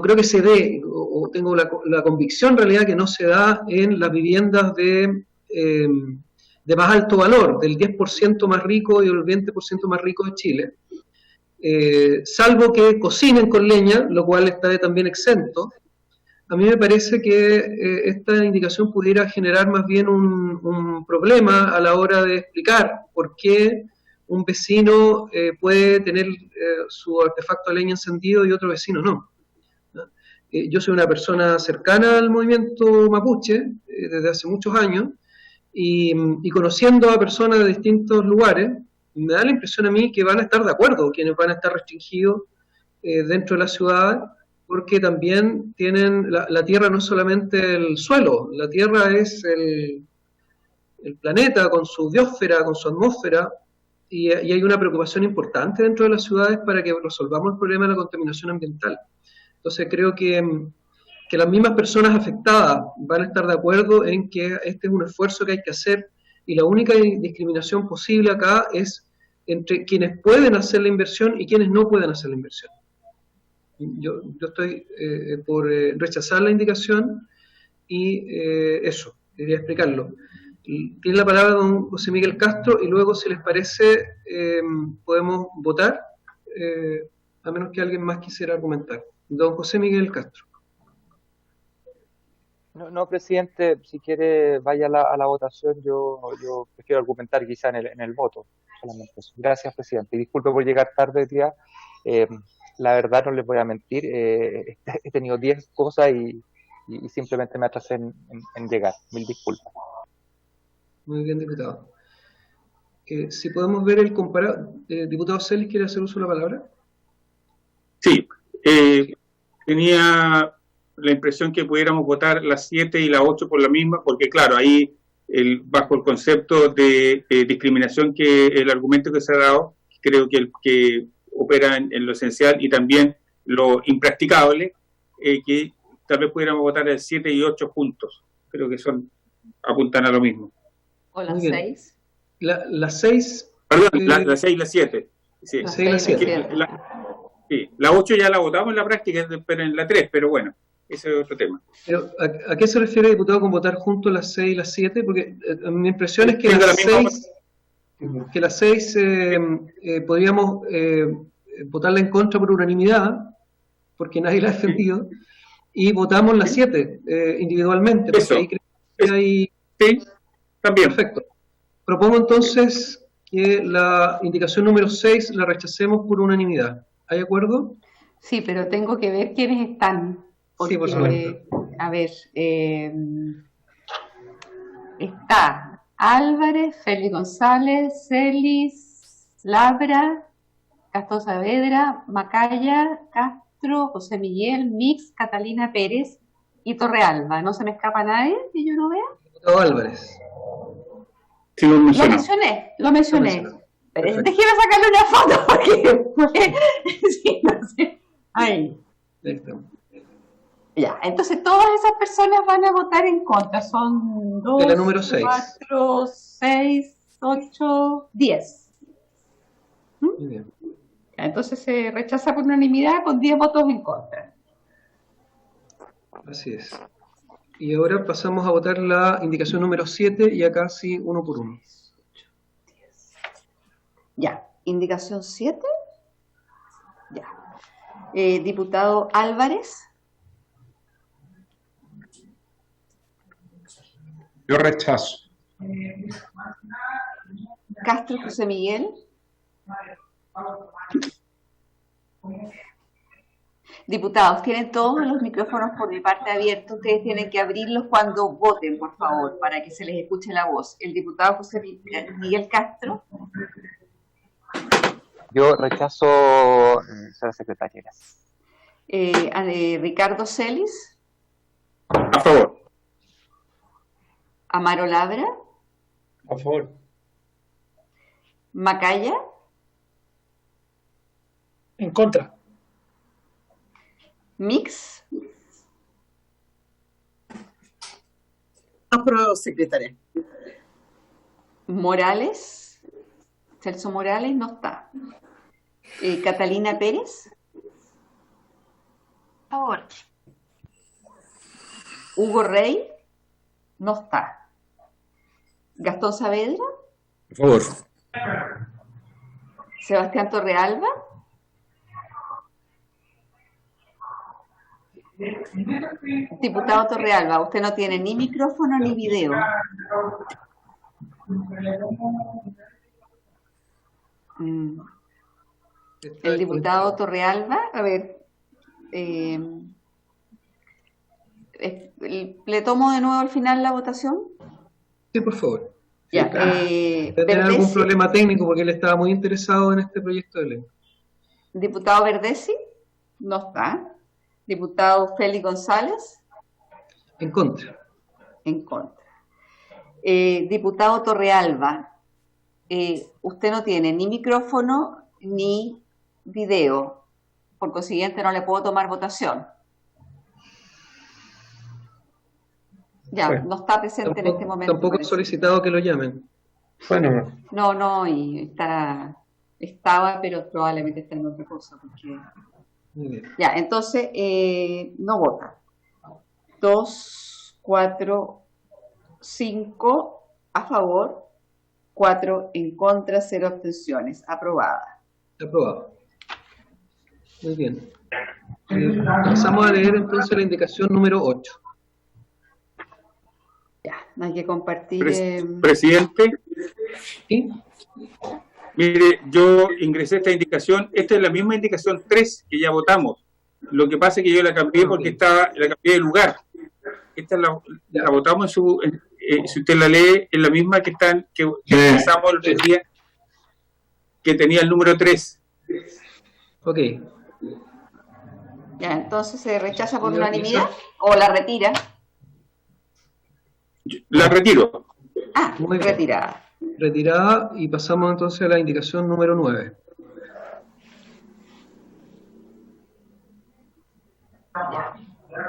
creo que se dé, o tengo la convicción en realidad que no se da en las viviendas de más alto valor, del 10% más rico y el 20% más rico de Chile, salvo que cocinen con leña, lo cual está también exento. A mí me parece que esta indicación pudiera generar más bien un problema a la hora de explicar por qué un vecino puede tener su artefacto de leña encendido y otro vecino no. Yo soy una persona cercana al movimiento mapuche desde hace muchos años, y conociendo a personas de distintos lugares, me da la impresión a mí que van a estar de acuerdo quienes van a estar restringidos dentro de la ciudad, porque también tienen, la tierra no es solamente el suelo, la tierra es el planeta con su biosfera, con su atmósfera, y hay una preocupación importante dentro de las ciudades para que resolvamos el problema de la contaminación ambiental. Entonces creo que las mismas personas afectadas van a estar de acuerdo en que este es un esfuerzo que hay que hacer, y la única discriminación posible acá es entre quienes pueden hacer la inversión y quienes no pueden hacer la inversión. Yo estoy por rechazar la indicación y eso, quería explicarlo. Tiene la palabra don José Miguel Castro y luego, si les parece, podemos votar, a menos que alguien más quisiera comentar. Don José Miguel Castro. No, presidente, si quiere vaya a la votación, yo prefiero argumentar quizá en el voto, solamente eso. Gracias, presidente, y disculpe por llegar tarde hoy día, la verdad no les voy a mentir, he tenido 10 cosas y simplemente me atrasé en llegar, mil disculpas. Muy bien, diputado. Si podemos ver el comparado, diputado Celis, ¿quiere hacer uso de la palabra? Sí, tenía la impresión que pudiéramos votar las 7 y las 8 por la misma, porque claro, ahí bajo el concepto de discriminación, que el argumento que se ha dado, creo que opera en lo esencial y también lo impracticable, que tal vez pudiéramos votar el 7 y 8 juntos. Creo que apuntan a lo mismo. ¿O las 6? Las 6... Perdón, la 6 y la 7. Sí. La 6 y la 7. Sí, la 8 ya la votamos en la práctica, pero en la 3, pero bueno, ese es otro tema. Pero, ¿a qué se refiere, diputado, con votar juntos las 6 y las 7? Porque mi impresión es que las 6 podríamos votarla en contra por unanimidad, porque nadie la ha defendido, y votamos las 7 individualmente, porque eso, ahí creo que hay... Sí, también. Perfecto. Propongo entonces que la indicación número 6 la rechacemos por unanimidad. ¿Hay acuerdo? Sí, pero tengo que ver quiénes están. Porque, sí, por supuesto. A ver, está Álvarez, Félix González, Celis, Labra, Castro Saavedra, Macaya, Castro, José Miguel, Mix, Catalina Pérez y Torrealba. ¿No se me escapa nadie que yo no vea? Diputado Álvarez. Sí, lo mencioné. Pero déjeme sacarle una foto porque sí, no sé. Ahí. Ya, entonces todas esas personas van a votar en contra. Son 2, de la número 6. 4, 6, 8, 10. Muy bien. Entonces se rechaza por unanimidad con 10 votos en contra. Así es. Y ahora pasamos a votar la indicación número 7 y acá sí, uno por uno. Ya, indicación 7. Ya. Diputado Álvarez. Yo rechazo. Castro José Miguel. Diputados, tienen todos los micrófonos por mi parte abiertos. Ustedes tienen que abrirlos cuando voten, por favor, para que se les escuche la voz. El diputado José Miguel Castro. Yo rechazo ser secretaria. Ricardo Celis. A favor. Amaro Labra. A favor. Macaya. En contra. Mix. Apruebo, secretaria. Morales. Celso Morales no está. Catalina Pérez. Favor. Hugo Rey no está. Gastón Saavedra. Por favor. Sebastián Torrealba. Diputado Torrealba, usted no tiene ni micrófono ni video. El diputado Torrealba, a ver, ¿le tomo de nuevo al final la votación? Sí, por favor. Ya, Debe tener algún problema técnico porque él estaba muy interesado en este proyecto de ley. Diputado Verdesi, no está. Diputado Félix González. En contra. En contra. Diputado Torrealba, usted no tiene ni micrófono ni video. Por consiguiente, no le puedo tomar votación. Ya, Bueno, no está presente en este momento. Tampoco he solicitado que lo llamen. Bueno, No, y estaba, pero probablemente está en otra cosa. Porque... Muy bien. Ya, entonces, no vota. 2, 4, 5 a favor, 4 en contra, 0 abstenciones. Aprobada. Aprobado. Muy bien. Pasamos a leer entonces la indicación número 8. Ya, hay que compartir. Presidente. ¿Sí? Mire, yo ingresé esta indicación. Esta es la misma indicación 3 que ya votamos. Lo que pasa es que yo la cambié porque la cambié de lugar. Esta la votamos si usted la lee, es la misma que empezamos el otro día, que tenía el número 3. Ok. Ya, entonces se rechaza por unanimidad o la retira. La retiro. Ah, muy retirada. Retirada, y pasamos entonces a la indicación número 9.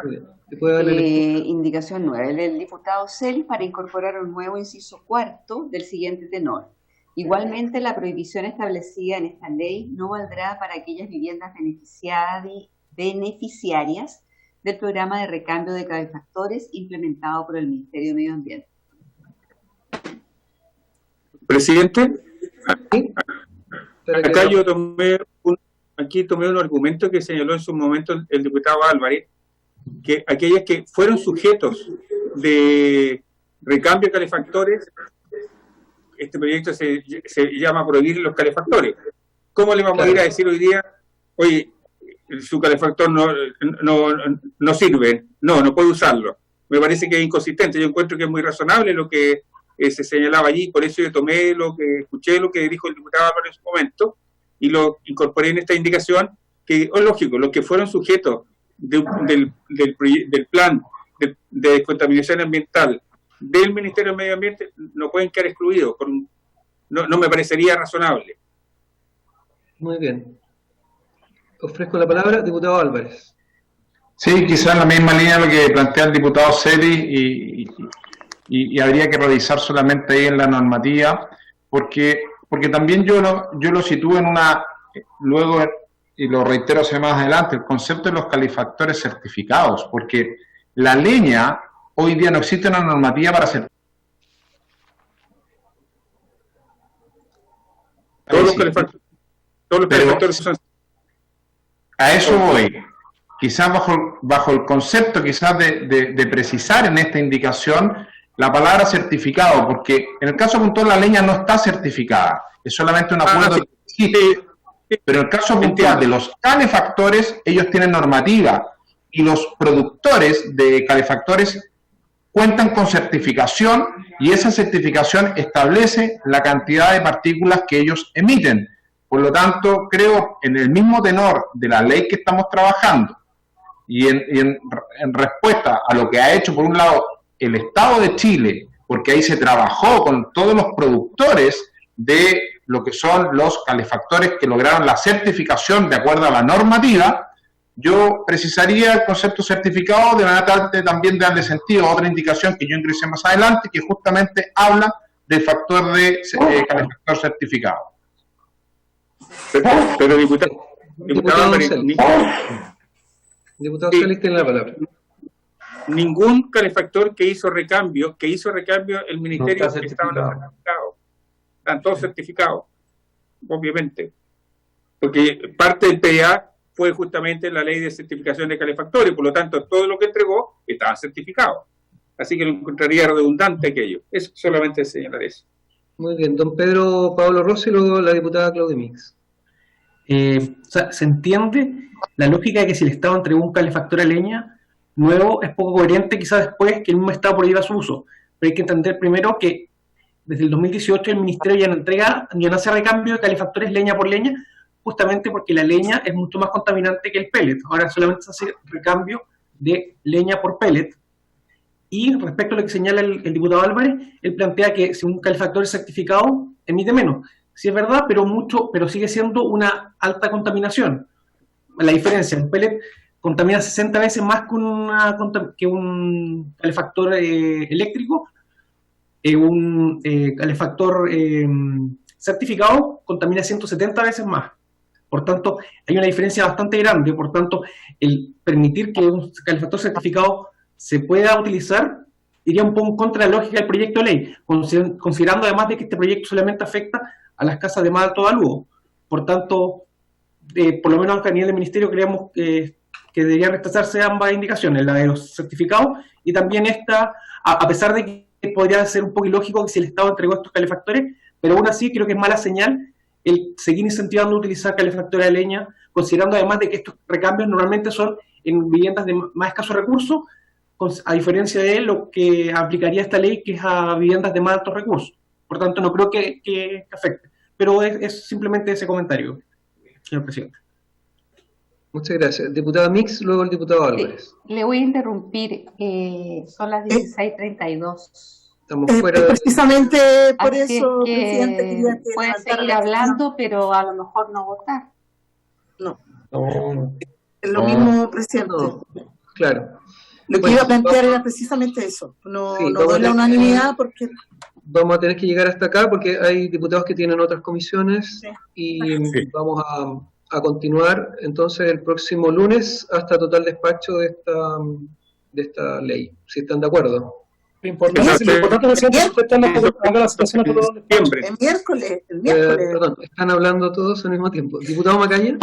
Muy bien. ¿Te puede dar la lectura? Indicación 9 del diputado Celis para incorporar un nuevo inciso cuarto del siguiente tenor. Igualmente, la prohibición establecida en esta ley no valdrá para aquellas viviendas beneficiarias del programa de recambio de calefactores implementado por el Ministerio de Medio Ambiente. Presidente, ¿Sí? acá yo tomé un argumento que señaló en su momento el diputado Álvarez, que aquellas que fueron sujetos de recambio de calefactores, este proyecto se llama prohibir los calefactores. ¿Cómo le vamos a ir a decir hoy día, oye, su calefactor no sirve, no puede usarlo? Me parece que es inconsistente. Yo encuentro que es muy razonable lo que se señalaba allí, por eso yo tomé escuché lo que dijo el diputado Álvarez en su momento y lo incorporé en esta indicación, que es lógico, los que fueron sujetos del plan de descontaminación ambiental del Ministerio del Medio Ambiente no pueden quedar excluidos. No me parecería razonable. Muy bien. Ofrezco la palabra, diputado Álvarez. Sí, quizás en la misma línea de lo que plantea el diputado Celis y habría que revisar solamente ahí en la normativa, porque también yo lo sitúo en luego, y lo reitero hacia más adelante, el concepto de los calefactores certificados, porque la leña, hoy día no existe una normativa para certificar. Todos los calefactores son... A eso voy. Quizás bajo el concepto quizás de precisar en esta indicación la palabra certificado, porque en el caso puntual la leña no está certificada, es solamente un acuerdo que existe. Pero en el caso puntual de los calefactores, ellos tienen normativa y los productores de calefactores cuentan con certificación y esa certificación establece la cantidad de partículas que ellos emiten. Por lo tanto, creo en el mismo tenor de la ley que estamos trabajando y en respuesta a lo que ha hecho, por un lado, el Estado de Chile, porque ahí se trabajó con todos los productores de lo que son los calefactores que lograron la certificación de acuerdo a la normativa, yo precisaría el concepto certificado de manera tal de también darle sentido a otra indicación que yo ingresé más adelante, que justamente habla del factor de calefactor certificado. Pero diputado Celis tiene la palabra. Ningún calefactor que hizo recambio el ministerio No está estaba certificado. Están todos certificados, obviamente. Porque parte del PDA fue justamente la ley de certificación de calefactores, por lo tanto todo lo que entregó estaba certificado. Así que lo encontraría redundante aquello. Es solamente señalar eso. Muy bien, don Pedro Pablo Rossi y luego la diputada Claudia Mix. O sea, se entiende la lógica de que si el Estado entregó un calefactor a leña nuevo, es poco coherente quizás después que el mismo Estado prohíba su uso. Pero hay que entender primero que desde el 2018 el Ministerio ya no hace recambio de calefactores leña por leña, justamente porque la leña es mucho más contaminante que el pellet. Ahora solamente se hace recambio de leña por pellet. Y respecto a lo que señala el diputado Álvarez, él plantea que si un calefactor es certificado, emite menos. Sí es verdad, pero sigue siendo una alta contaminación. La diferencia, un pellet contamina 60 veces más que un calefactor eléctrico. Un calefactor certificado contamina 170 veces más. Por tanto, hay una diferencia bastante grande. Por tanto, el permitir que un calefactor certificado se pueda utilizar iría un poco en contra de la lógica del proyecto de ley, considerando además de que este proyecto solamente afecta a las casas de más alto valor. Por tanto, por lo menos a nivel del Ministerio creemos que deberían rechazarse ambas indicaciones, la de los certificados y también esta, a pesar de que podría ser un poco ilógico que si el Estado entregó estos calefactores, pero aún así creo que es mala señal el seguir incentivando a utilizar calefactores de leña, considerando además de que estos recambios normalmente son en viviendas de más escasos recursos, a diferencia de lo que aplicaría esta ley, que es a viviendas de más altos recursos. Por tanto, no creo que afecte. Pero es simplemente ese comentario, señor presidente. Muchas gracias. Diputada Mix, luego el diputado Álvarez. Le voy a interrumpir. Son las 16:32. Estamos fuera de... Precisamente por Así eso, es que presidente, quería que puede levantara seguir la hablando, pero a lo mejor no votar. No. No. Es lo mismo, presidente. No, claro. Lo que iba a plantear era precisamente eso. No doy la unanimidad porque... Vamos a tener que llegar hasta acá porque hay diputados que tienen otras comisiones y vamos a continuar entonces el próximo lunes hasta total despacho de esta ley, si están de acuerdo. Lo importante es la situación a todos los El miércoles. Perdón, están hablando todos al mismo tiempo. ¿Diputado Macaya?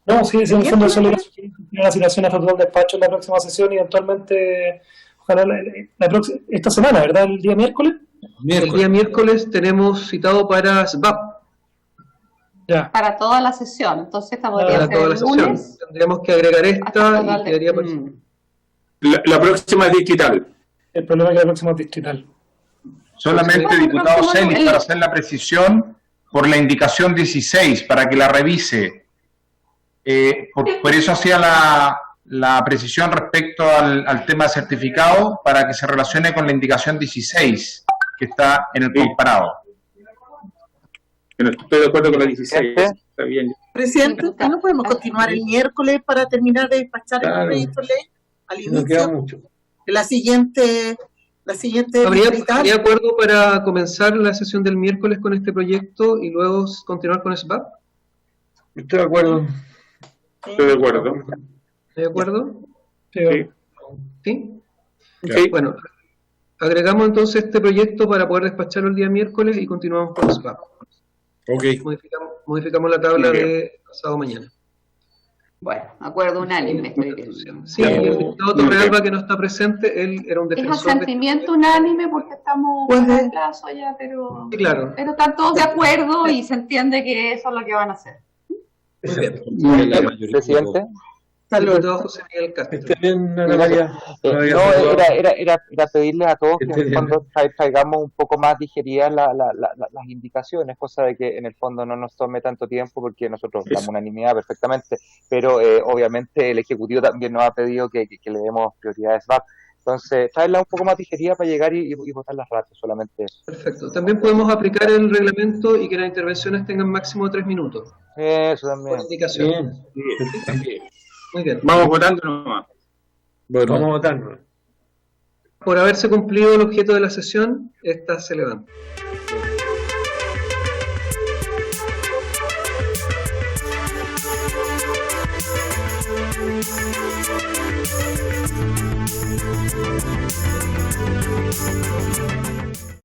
No, sí, en el fondo solo la situación hasta total despacho en la próxima sesión y eventualmente, ojalá esta semana, ¿verdad? El día miércoles. El día miércoles tenemos citado para SBAP. Ya. Para toda la sesión, entonces esta podría ser el lunes. Tendríamos que agregar esta y quedaría la próxima es distrital. El problema es que la próxima es distrital. Solamente, diputado Celis, para hacer la precisión, por la indicación 16, para que la revise. Por eso hacía la precisión respecto al tema certificado, para que se relacione con la indicación 16, que está en el comparado. Estoy de acuerdo con la 16, está bien. Presidente, ¿no podemos continuar el miércoles para terminar de despachar el proyecto de ley al inicio? No queda mucho. La siguiente ¿Habría acuerdo para comenzar la sesión del miércoles con este proyecto y luego continuar con SBAP? Estoy de acuerdo. Estoy de acuerdo. ¿De acuerdo? Sí. ¿Sí? Sí. Bueno, agregamos entonces este proyecto para poder despacharlo el día miércoles y continuamos con SBAP. Okay. Modificamos la tabla de pasado mañana. Bueno, acuerdo unánime. Estoy viendo. Sí, el diputado Torrealba, que no está presente, él era un defensor. Es asentimiento unánime porque estamos fuera de plazo ya, pero, sí, claro. Pero están todos de acuerdo y se entiende que eso es lo que van a hacer. Muy bien. Presidente. Diputado José Miguel Castro. Era pedirle a todos que en el fondo traigamos un poco más digeridas las indicaciones, cosa de que en el fondo no nos tome tanto tiempo porque nosotros damos unanimidad perfectamente, pero obviamente el Ejecutivo también nos ha pedido que le demos prioridad a SBAP. Entonces, traerla un poco más digerida para llegar y votarla rápido, solamente eso. Perfecto. También podemos aplicar el reglamento y que las intervenciones tengan máximo 3 minutos. Eso también. Por indicación. Bien. Muy bien. Vamos votando nomás. Bueno. Vamos votando. Por haberse cumplido el objeto de la sesión, esta se levanta.